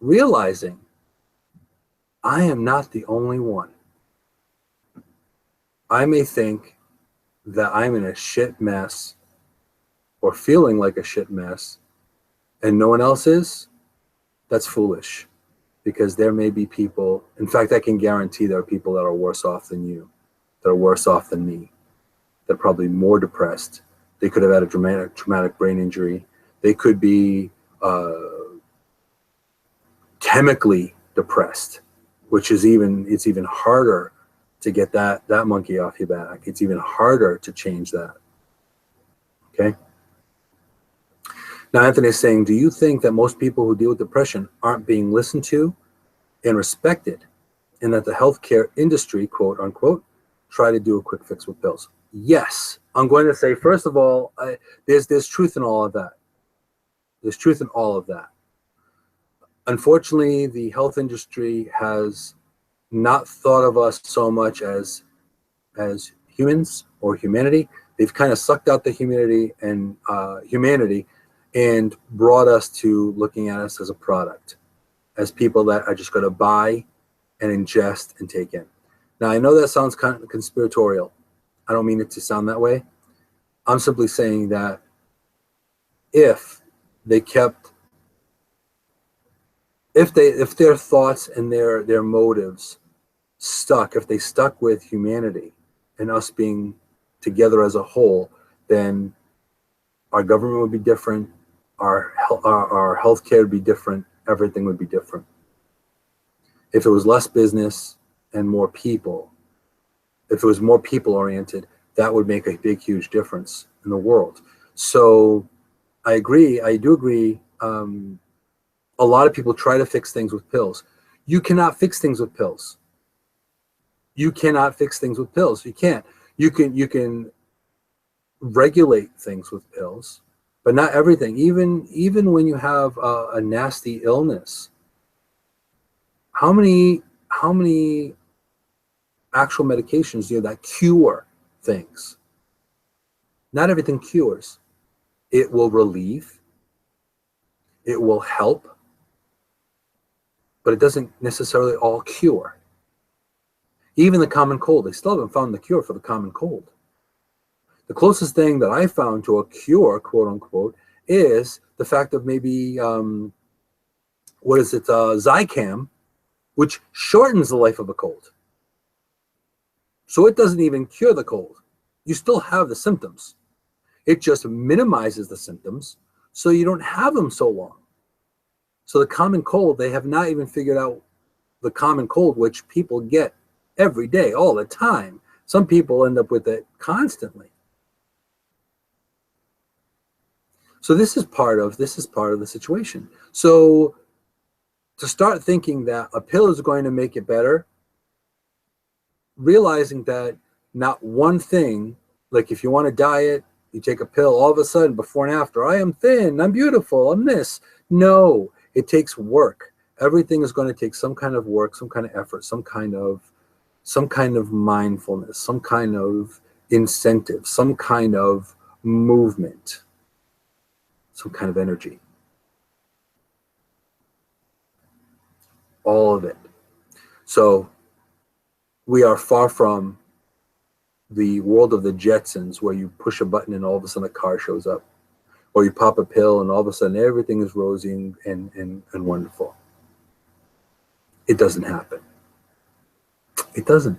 realizing I am not the only one. I may think that I'm in a shit mess or feeling like a shit mess and no one else is. That's foolish, because there may be people, in fact, I can guarantee there are people that are worse off than you, that are worse off than me, that are probably more depressed. They could have had a traumatic brain injury. They could be chemically depressed, which is it's even harder to get that monkey off your back. It's even harder to change that. Okay. Now, Anthony is saying, do you think that most people who deal with depression aren't being listened to and respected, and that the healthcare industry, quote unquote, try to do a quick fix with pills? Yes. I'm going to say, first of all, there's truth in all of that. There's truth in all of that. Unfortunately, the health industry has not thought of us so much as humans or humanity. They've kind of sucked out the humanity and brought us to looking at us as a product, as people that are just going to buy and ingest and take in. Now, I know that sounds kind of conspiratorial. I don't mean it to sound that way. I'm simply saying that if their thoughts and their motives if they stuck with humanity and us being together as a whole, then our government would be different, our healthcare would be different, everything would be different. If it was less business and more people, if it was more people oriented, that would make a big, huge difference in the world. So I do agree. A lot of people try to fix things with pills. You cannot fix things with pills. You cannot fix things with pills. You can't. You can regulate things with pills, but not everything. Even when you have a nasty illness, how many actual medications that cure things? Not everything cures. It will relieve. It will help, but it doesn't necessarily all cure. Even the common cold, they still haven't found the cure for the common cold. The closest thing that I found to a cure, quote unquote, is the fact of maybe, Zicam, which shortens the life of a cold. So it doesn't even cure the cold. You still have the symptoms. It just minimizes the symptoms so you don't have them so long. So the common cold, they have not even figured out the common cold, which people get every day, all the time. Some people end up with it constantly. So this is part of the situation. So to start thinking that a pill is going to make it better, realizing that not one thing, like if you want to diet, you take a pill, all of a sudden, before and after, I am thin, I'm beautiful, I'm this. No, it takes work. Everything is going to take some kind of work, some kind of effort, some kind of mindfulness, some kind of incentive, some kind of movement, some kind of energy. All of it. So we are far from the world of the Jetsons, where you push a button and all of a sudden a car shows up, or you pop a pill and all of a sudden everything is rosy and wonderful. It doesn't happen. It doesn't.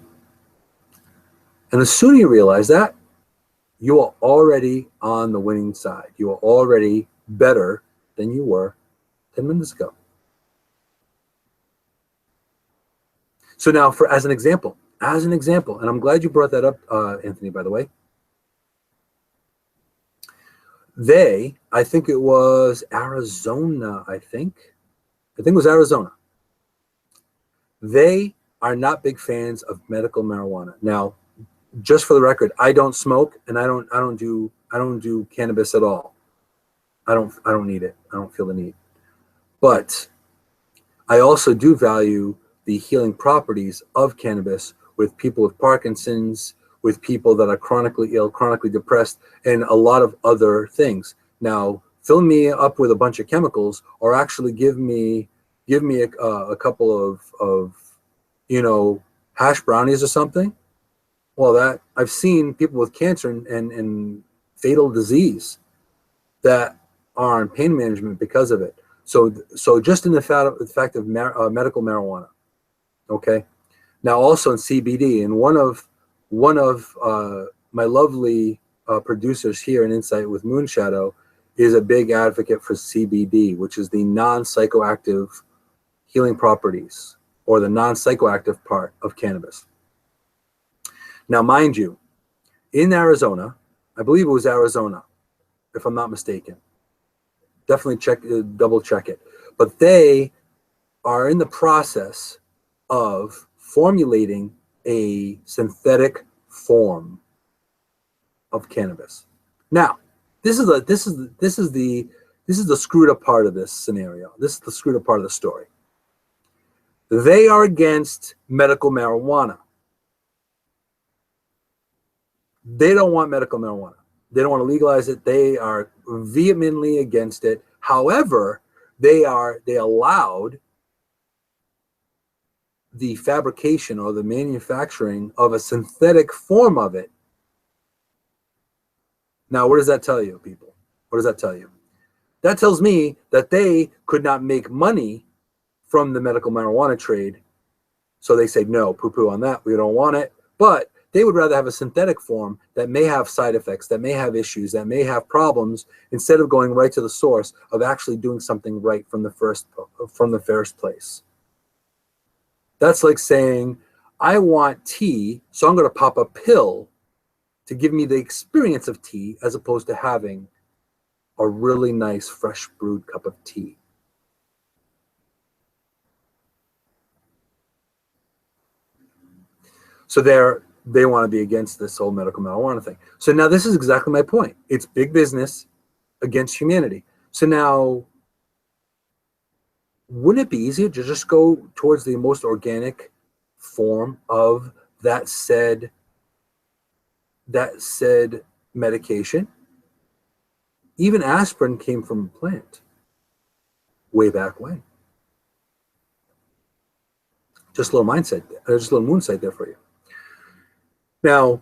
And the sooner you realize that, you are already on the winning side. You are already better than you were 10 minutes ago. So now, as an example, and I'm glad you brought that up, Anthony, by the way. I think it was Arizona, I think it was Arizona. They are not big fans of medical marijuana. Now, just for the record, I don't smoke and I don't do cannabis at all. I don't need it. I don't feel the need. But I also do value the healing properties of cannabis with people with Parkinson's, with people that are chronically ill, chronically depressed, and a lot of other things. Now, fill me up with a bunch of chemicals, or actually give me a couple of hash brownies or something, Well, that I've seen people with cancer and fatal disease that are on pain management because of it. So just in the fact of medical marijuana, okay. Now also in CBD, and one of my lovely producers here in Insight with Moonshadow is a big advocate for CBD, which is the non-psychoactive healing properties, or the non-psychoactive part of cannabis. Now, mind you, in Arizona, I believe it was Arizona, if I'm not mistaken. Definitely double check it. But they are in the process of formulating a synthetic form of cannabis. Now, this is the screwed up part of this scenario. This is the screwed up part of the story. They are against medical marijuana. They don't want medical marijuana. They don't want to legalize it. They are vehemently against it. However, they allowed the fabrication or the manufacturing of a synthetic form of it. Now, what does that tell you, people? What does that tell you? That tells me that they could not make money from the medical marijuana trade. So they say, no, poo-poo on that. We don't want it. But they would rather have a synthetic form that may have side effects, that may have issues, that may have problems, instead of going right to the source of actually doing something right from the first place. That's like saying, I want tea, so I'm going to pop a pill to give me the experience of tea, as opposed to having a really nice fresh brewed cup of tea. So they want to be against this whole medical marijuana thing. So now this is exactly my point. It's big business against humanity. So now, wouldn't it be easier to just go towards the most organic form of that said medication? Even aspirin came from a plant way back when. Just a little mindset, just a little moonsight there for you. Now,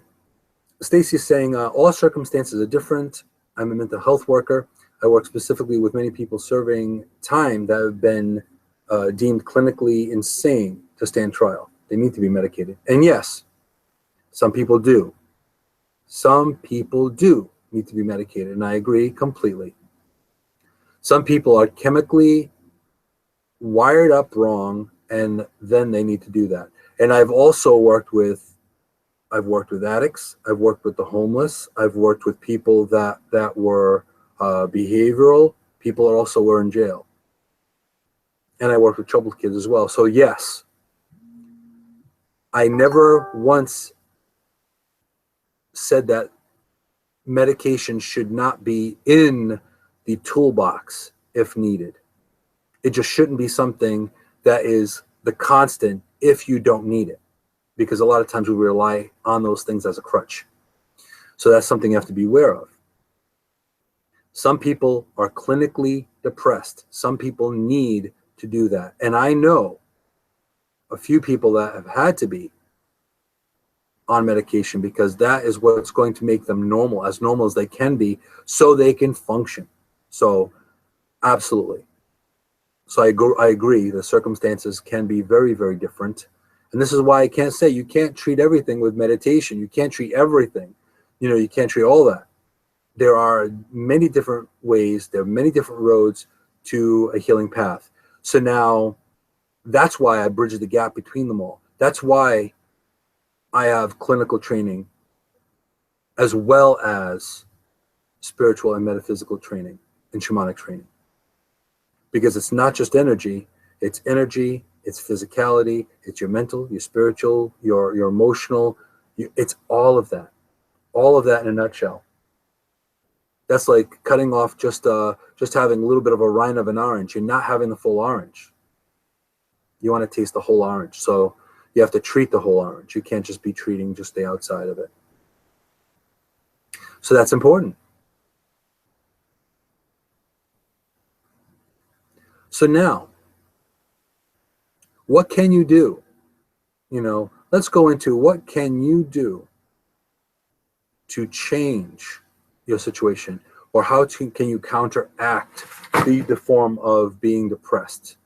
Stacy is saying, all circumstances are different. I'm a mental health worker. I work specifically with many people serving time that have been deemed clinically insane to stand trial. They need to be medicated. And yes, some people do. Some people do need to be medicated, and I agree completely. Some people are chemically wired up wrong, and then they need to do that. And I've also worked with addicts. I've worked with the homeless. I've worked with people that were behavioral. People also were in jail. And I worked with troubled kids as well. So yes, I never once said that medication should not be in the toolbox if needed. It just shouldn't be something that is the constant if you don't need it, because a lot of times we rely on those things as a crutch. So that's something you have to be aware of. Some people are clinically depressed. Some people need to do that. And I know a few people that have had to be on medication, because that is what's going to make them normal as they can be, so they can function. So absolutely. So I agree, the circumstances can be very, very different. And this is why I can't say you can't treat everything with meditation. You can't treat everything. You can't treat all that. There are many different ways. There are many different roads to a healing path. So now that's why I bridge the gap between them all. That's why I have clinical training as well as spiritual and metaphysical training and shamanic training. Because it's not just energy, it's physicality, it's your mental, your spiritual, your emotional, it's all of that in a nutshell. That's like cutting off just having a little bit of a rind of an orange. You're not having the full orange. You want to taste the whole orange. So you have to treat the whole orange. You can't just be treating just the outside of it. So that's important. So now, what can you do? Let's go into what can you do to change your situation, or how can you counteract the form of being depressed?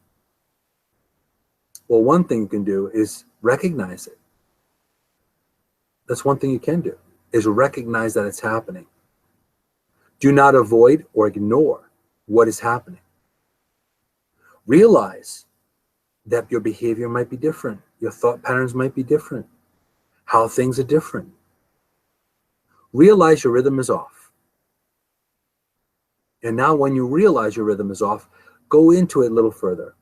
Well, one thing you can do is recognize it. That's one thing you can do, is recognize that it's happening. Do not avoid or ignore what is happening. Realize that your behavior might be different. Your thought patterns might be different. How things are different. Realize your rhythm is off. And now when you realize your rhythm is off, go into it a little further.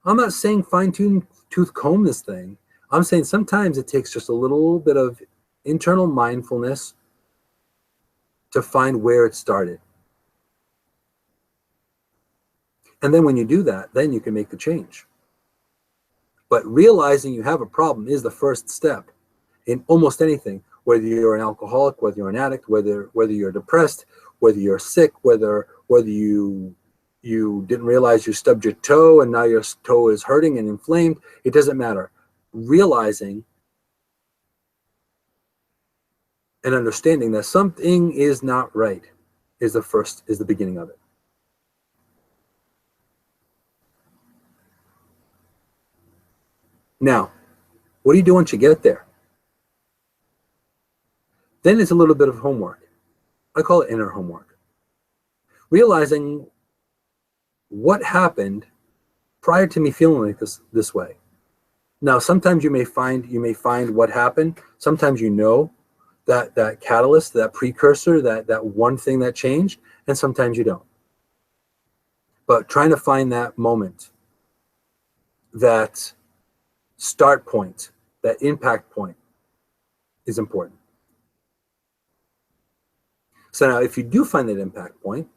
I'm not saying fine-tooth comb this thing. I'm saying sometimes it takes just a little bit of internal mindfulness to find where it started. And then when you do that, then you can make the change. But realizing you have a problem is the first step in almost anything, whether you're an alcoholic, whether you're an addict, whether you're depressed, whether you're sick, whether you didn't realize you stubbed your toe and now your toe is hurting and inflamed. It doesn't matter. Realizing and understanding that something is not right is the beginning of it. Now, what do you do once you get there? Then it's a little bit of homework. I call it inner homework. Realizing what happened prior to me feeling like this way. Now, sometimes you may find what happened. Sometimes you know that catalyst, that precursor, that one thing that changed, and sometimes you don't. But trying to find that moment, that start point, that impact point is important. So now if you do find that impact point,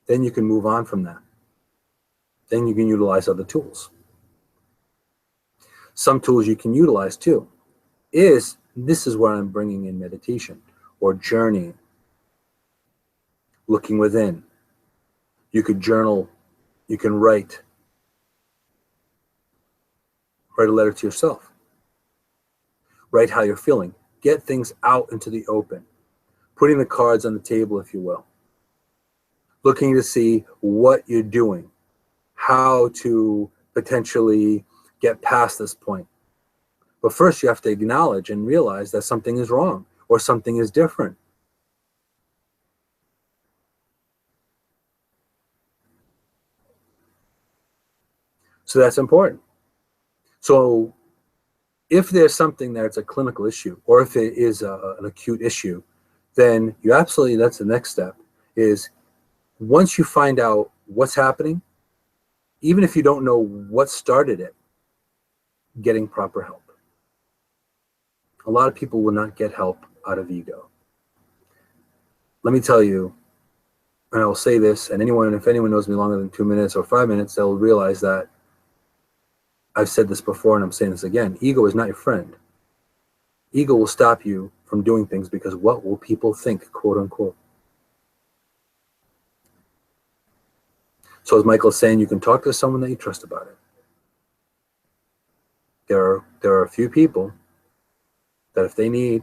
then you can move on from that. Then you can utilize other tools. Some tools you can utilize too this is where I'm bringing in meditation or journeying, looking within. You could journal, you can write a letter to yourself. Write how you're feeling. Get things out into the open. Putting the cards on the table, if you will. Looking to see what you're doing, how to potentially get past this point. But first you have to acknowledge and realize that something is wrong or something is different. So that's important. So if there's something that's a clinical issue, or if it is an acute issue, then that's the next step, is once you find out what's happening, even if you don't know what started it, getting proper help. A lot of people will not get help out of ego. Let me tell you, and I will say this, and if anyone knows me longer than 2 minutes or 5 minutes, they'll realize that I've said this before and I'm saying this again. Ego is not your friend. Ego will stop you from doing things because what will people think, quote unquote. So as Michael's saying, you can talk to someone that you trust about it. There are a few people that if they need,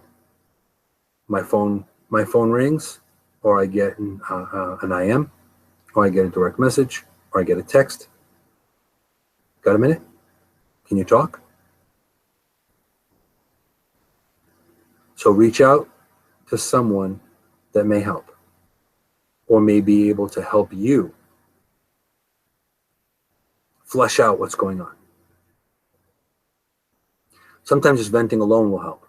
my phone rings, or I get an IM, or I get a direct message, or I get a text. Got a minute? Can you talk? So reach out to someone that may help, or may be able to help you flesh out what's going on. Sometimes just venting alone will help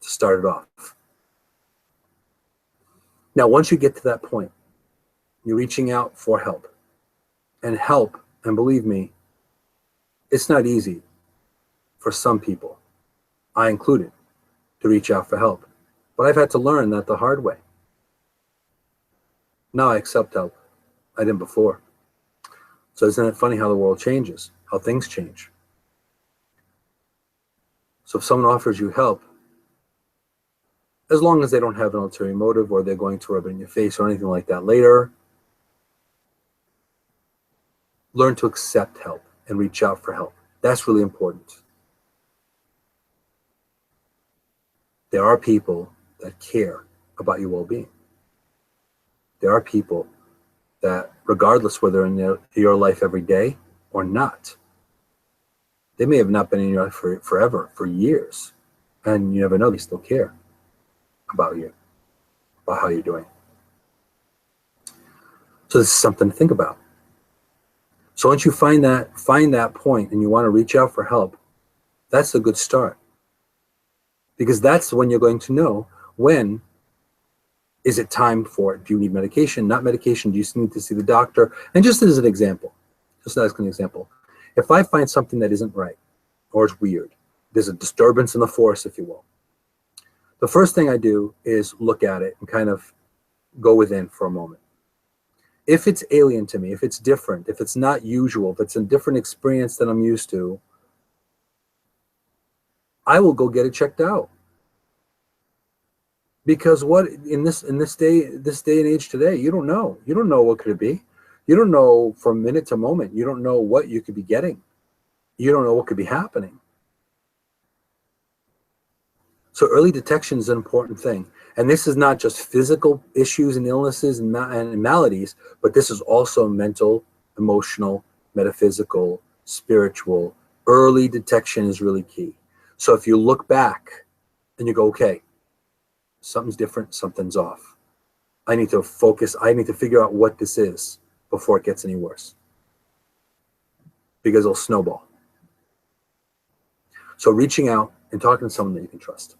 to start it off. Now, once you get to that point, you're reaching out for help. And believe me, it's not easy for some people, I included, to reach out for help. But I've had to learn that the hard way. Now I accept help. I didn't before. So isn't it funny how the world changes, how things change? So if someone offers you help, as long as they don't have an ulterior motive or they're going to rub it in your face or anything like that later, learn to accept help and reach out for help. That's really important. There are people that care about your well-being. There are people that, regardless whether in your life every day or not, they may have not been in your life for forever, for years, and you never know, they still care about you, about how you're doing. So this is something to think about. So once you find that point and you want to reach out for help, that's a good start. Because that's when you're going to know, when is it time for it? Do you need medication, not medication? Do you need to see the doctor? And just as an example, if I find something that isn't right or is weird, there's a disturbance in the force, if you will, the first thing I do is look at it and kind of go within for a moment. If it's alien to me, if it's different, if it's not usual, if it's a different experience than I'm used to, I will go get it checked out. Because what in this day and age today, you don't know. You don't know what could it be. You don't know from minute to moment. You don't know what you could be getting. You don't know what could be happening. So early detection is an important thing. And this is not just physical issues and illnesses and maladies, but this is also mental, emotional, metaphysical, spiritual. Early detection is really key. So if you look back and you go, okay, something's different, something's off. I need to focus. I need to figure out what this is before it gets any worse, because it'll snowball. So reaching out and talking to someone that you can trust.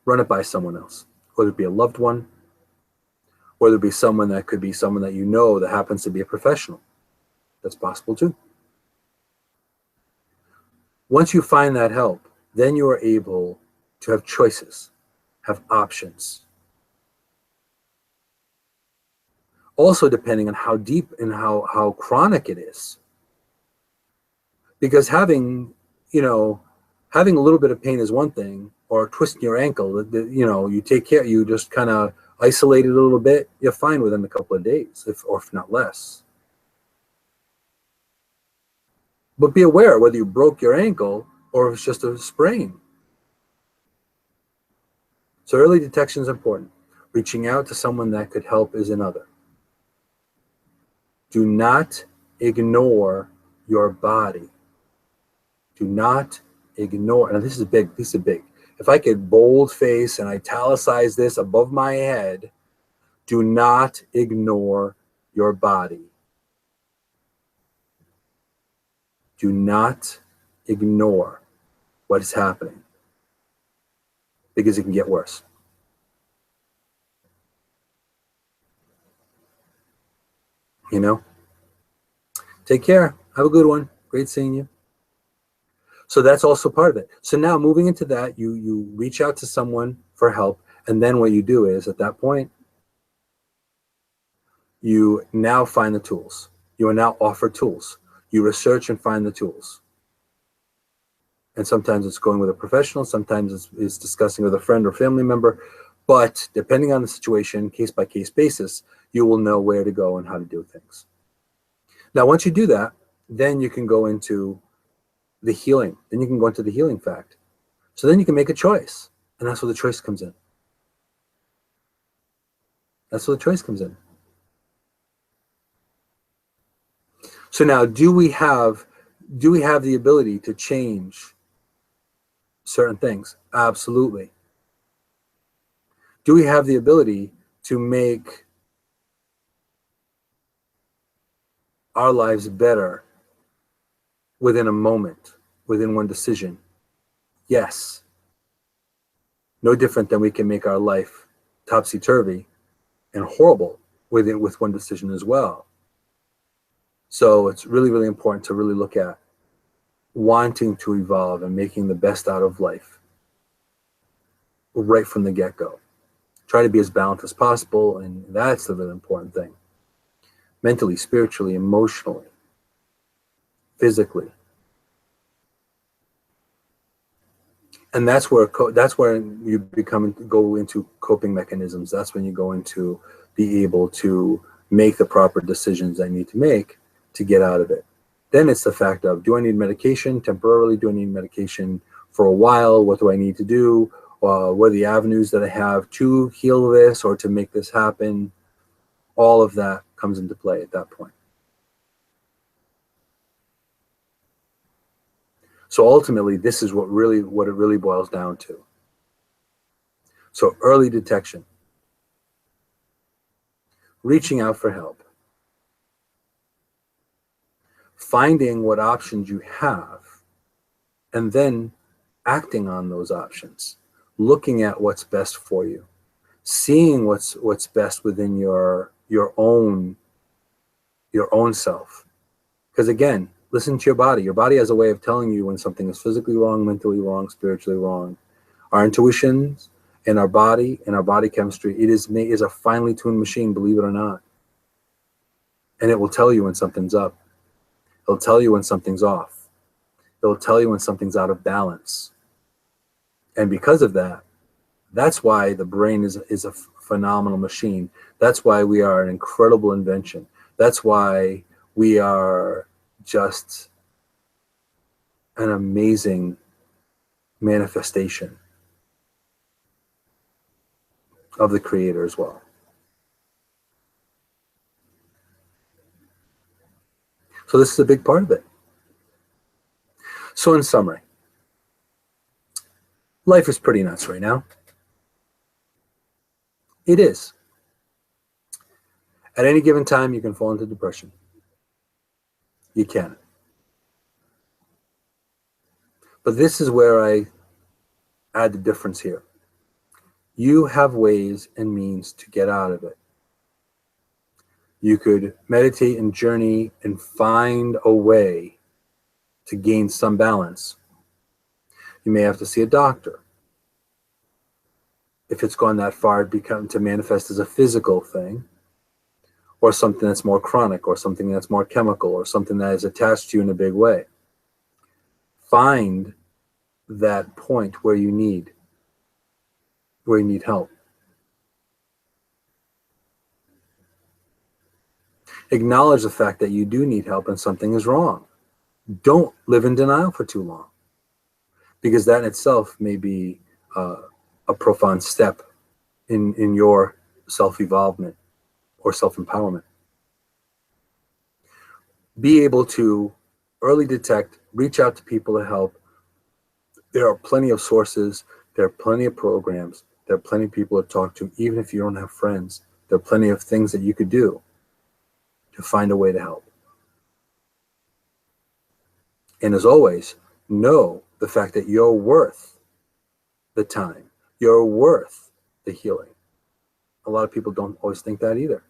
Run it by someone else, whether it be a loved one, whether it be someone that could be someone that you know that happens to be a professional. That's possible too. Once you find that help, then you are able to have choices, have options. Also, depending on how deep and how chronic it is. Because having a little bit of pain is one thing, or twisting your ankle, you take care, you just kind of isolate it a little bit, you're fine within a couple of days, if not less. But be aware whether you broke your ankle or if it's just a sprain. So early detection is important. Reaching out to someone that could help is another. Do not ignore your body. Do not ignore, and this is big. If I could boldface and italicize this above my head, do not ignore your body. Do not ignore what is happening, because it can get worse. Take care. Have a good one. Great seeing you. So that's also part of it. So now moving into that, you reach out to someone for help. And then what you do is, at that point, you now find the tools. You are now offered tools. You research and find the tools. And sometimes it's going with a professional. Sometimes it's discussing with a friend or family member. But depending on the situation, case-by-case basis, you will know where to go and how to do things. Now, once you do that, then you can go into the healing. Then you can go into the healing fact. So then you can make a choice. And that's where the choice comes in. That's where the choice comes in. So now, do we have the ability to change certain things? Absolutely. Do we have the ability to make our lives better within a moment, within one decision? Yes. No different than we can make our life topsy-turvy and horrible with one decision as well. So it's really, really important to really look at wanting to evolve and making the best out of life right from the get-go. Try to be as balanced as possible, and that's the really important thing. Mentally, spiritually, emotionally, physically. And that's where you go into coping mechanisms. That's when you go into be able to make the proper decisions I need to make to get out of it. Then it's the fact of, do I need medication temporarily? Do I need medication for a while. What do I need to do? What are the avenues that I have to heal this or to make this happen? All of that comes into play at that point. So ultimately, this is what it really boils down to. So early detection, reaching out for help, finding what options you have, and then acting on those options, looking at what's best for you, seeing what's best within your own self. Because again, listen to your body. Your body has a way of telling you when something is physically wrong, mentally wrong, spiritually wrong. Our intuitions and our body chemistry, it is a finely tuned machine, believe it or not. And it will tell you when something's up. It'll tell you when something's off. It'll tell you when something's out of balance. And because of that, that's why the brain is a phenomenal machine. That's why we are an incredible invention. That's why we are just an amazing manifestation of the Creator as well. So this is a big part of it. So in summary, life is pretty nuts right now. It is. At any given time, you can fall into depression. You can. But this is where I add the difference here. You have ways and means to get out of it. You could meditate and journey and find a way to gain some balance. You may have to see a doctor. If it's gone that far, it becomes to manifest as a physical thing, or something that's more chronic, or something that's more chemical, or something that is attached to you in a big way. Find that point where you need help. Acknowledge the fact that you do need help and something is wrong. Don't live in denial for too long, because that in itself may be a profound step in your self-evolvement or self-empowerment. Be able to early detect, reach out to people to help. There are plenty of sources. There are plenty of programs. There are plenty of people to talk to. Even if you don't have friends, there are plenty of things that you could do to find a way to help. And as always, know the fact that you're worth the time. You're worth the healing. A lot of people don't always think that either.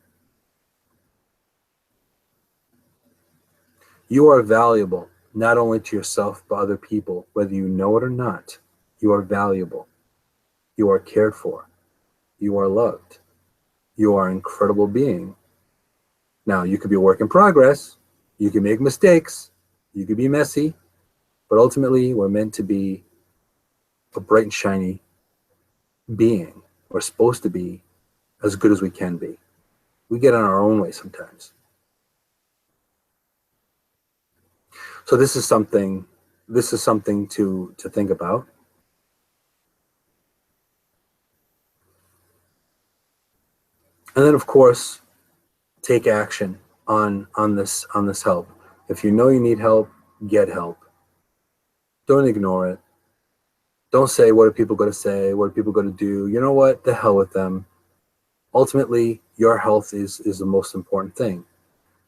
You are valuable, not only to yourself, but other people. Whether you know it or not, you are valuable. You are cared for. You are loved. You are an incredible being. Now, you could be a work in progress. You can make mistakes. You could be messy. But ultimately, we're meant to be a bright and shiny being. We're supposed to be as good as we can be. We get on our own way sometimes. So this is something to think about. And then, of course, take action on this help. If you know you need help, get help. Don't ignore it. Don't say, what are people going to say? What are people going to do? You know what? The hell with them. Ultimately, your health is the most important thing.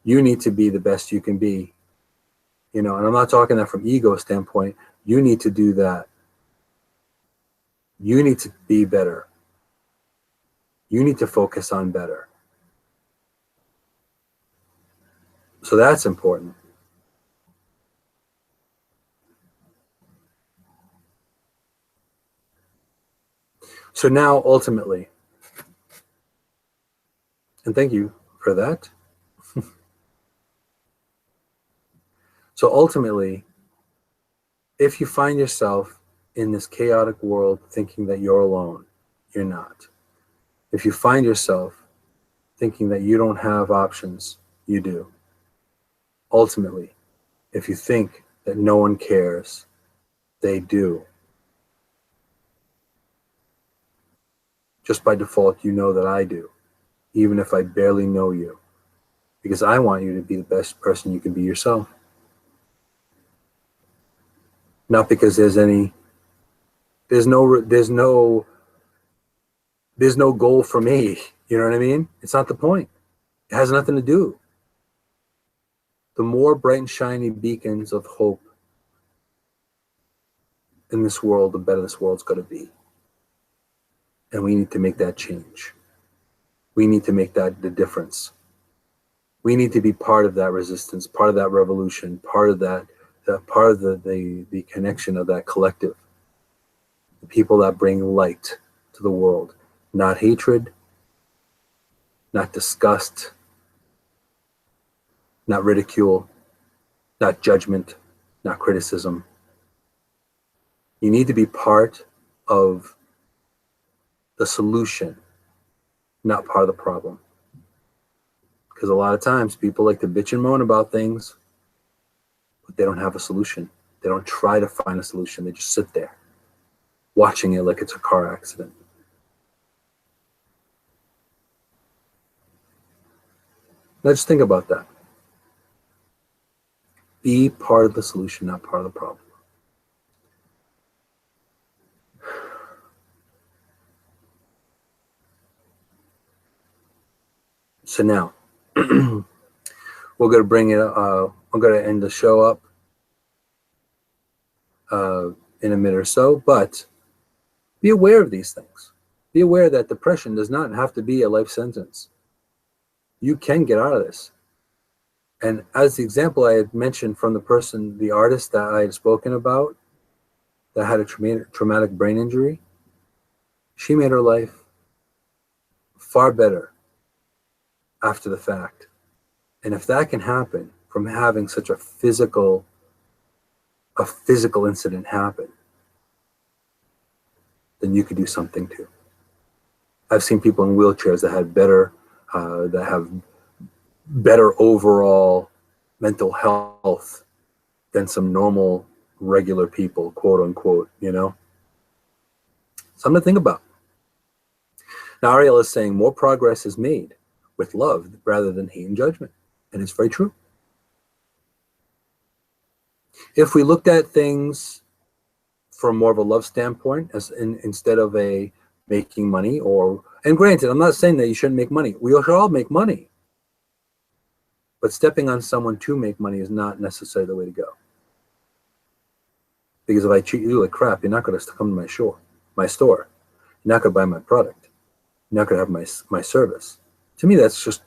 You need to be the best you can be. And I'm not talking that from ego standpoint. You need to do that. You need to be better. You need to focus on better. So that's important. So now, ultimately, and thank you for that. So ultimately, if you find yourself in this chaotic world thinking that you're alone, you're not. If you find yourself thinking that you don't have options, you do. Ultimately, if you think that no one cares, they do. Just by default, you know that I do, even if I barely know you, because I want you to be the best person you can be yourself. Not because there's no goal for me. You know what I mean? It's not the point. It has nothing to do. The more bright and shiny beacons of hope in this world, the better this world's going to be. And we need to make that change. We need to make that the difference. We need to be part of that resistance, part of that revolution, part of the connection of that collective. The people that bring light to the world, not hatred, not disgust, not ridicule, not judgment, not criticism. You need to be part of the solution, not part of the problem. Because a lot of times people like to bitch and moan about things, but they don't have a solution. They don't try to find a solution. They just sit there watching it like it's a car accident. Now just think about that. Be part of the solution, not part of the problem. So now, we're going to bring it. I'm going to end the show up in a minute or so, but be aware of these things. Be aware that depression does not have to be a life sentence. You can get out of this. And as the example I had mentioned from the artist that I had spoken about, that had a traumatic brain injury, she made her life far better after the fact. And if that can happen from having such a physical incident happen, then you could do something too. I've seen people in wheelchairs that have better overall mental health than some normal, regular people, quote unquote, you know? Something to think about. Now, Ariel is saying more progress is made with love rather than hate and judgment. And it's very true. If we looked at things from more of a love standpoint, instead of a making money, and granted, I'm not saying that you shouldn't make money. We should all make money. But stepping on someone to make money is not necessarily the way to go. Because if I treat you like crap, you're not going to come to my store. You're not going to buy my product. You're not going to have my service. To me, that's just,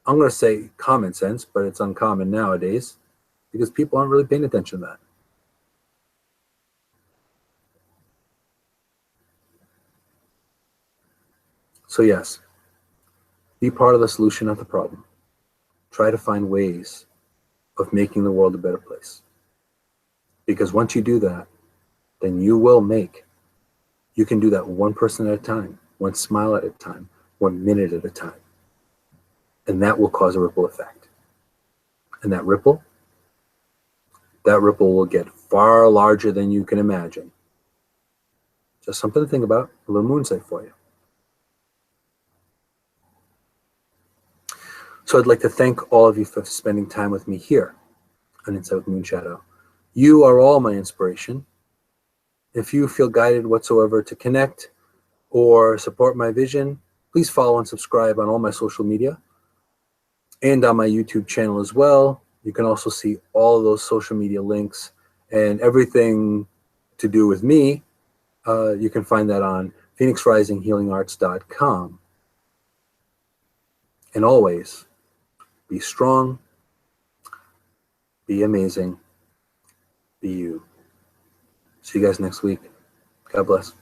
I'm going to say common sense, but it's uncommon nowadays because people aren't really paying attention to that. So yes, be part of the solution, not the problem. Try to find ways of making the world a better place. Because once you do that, then you can do that one person at a time, one smile at a time, 1 minute at a time. And that will cause a ripple effect. And that ripple will get far larger than you can imagine. Just something to think about, a little moonsight for you. So I'd like to thank all of you for spending time with me here on Insight with Moonshadow. You are all my inspiration. If you feel guided whatsoever to connect or support my vision, please follow and subscribe on all my social media and on my YouTube channel as well. You can also see all of those social media links and everything to do with me. You can find that on phoenixrisinghealingarts.com. And always, be strong, be amazing, be you. See you guys next week. God bless.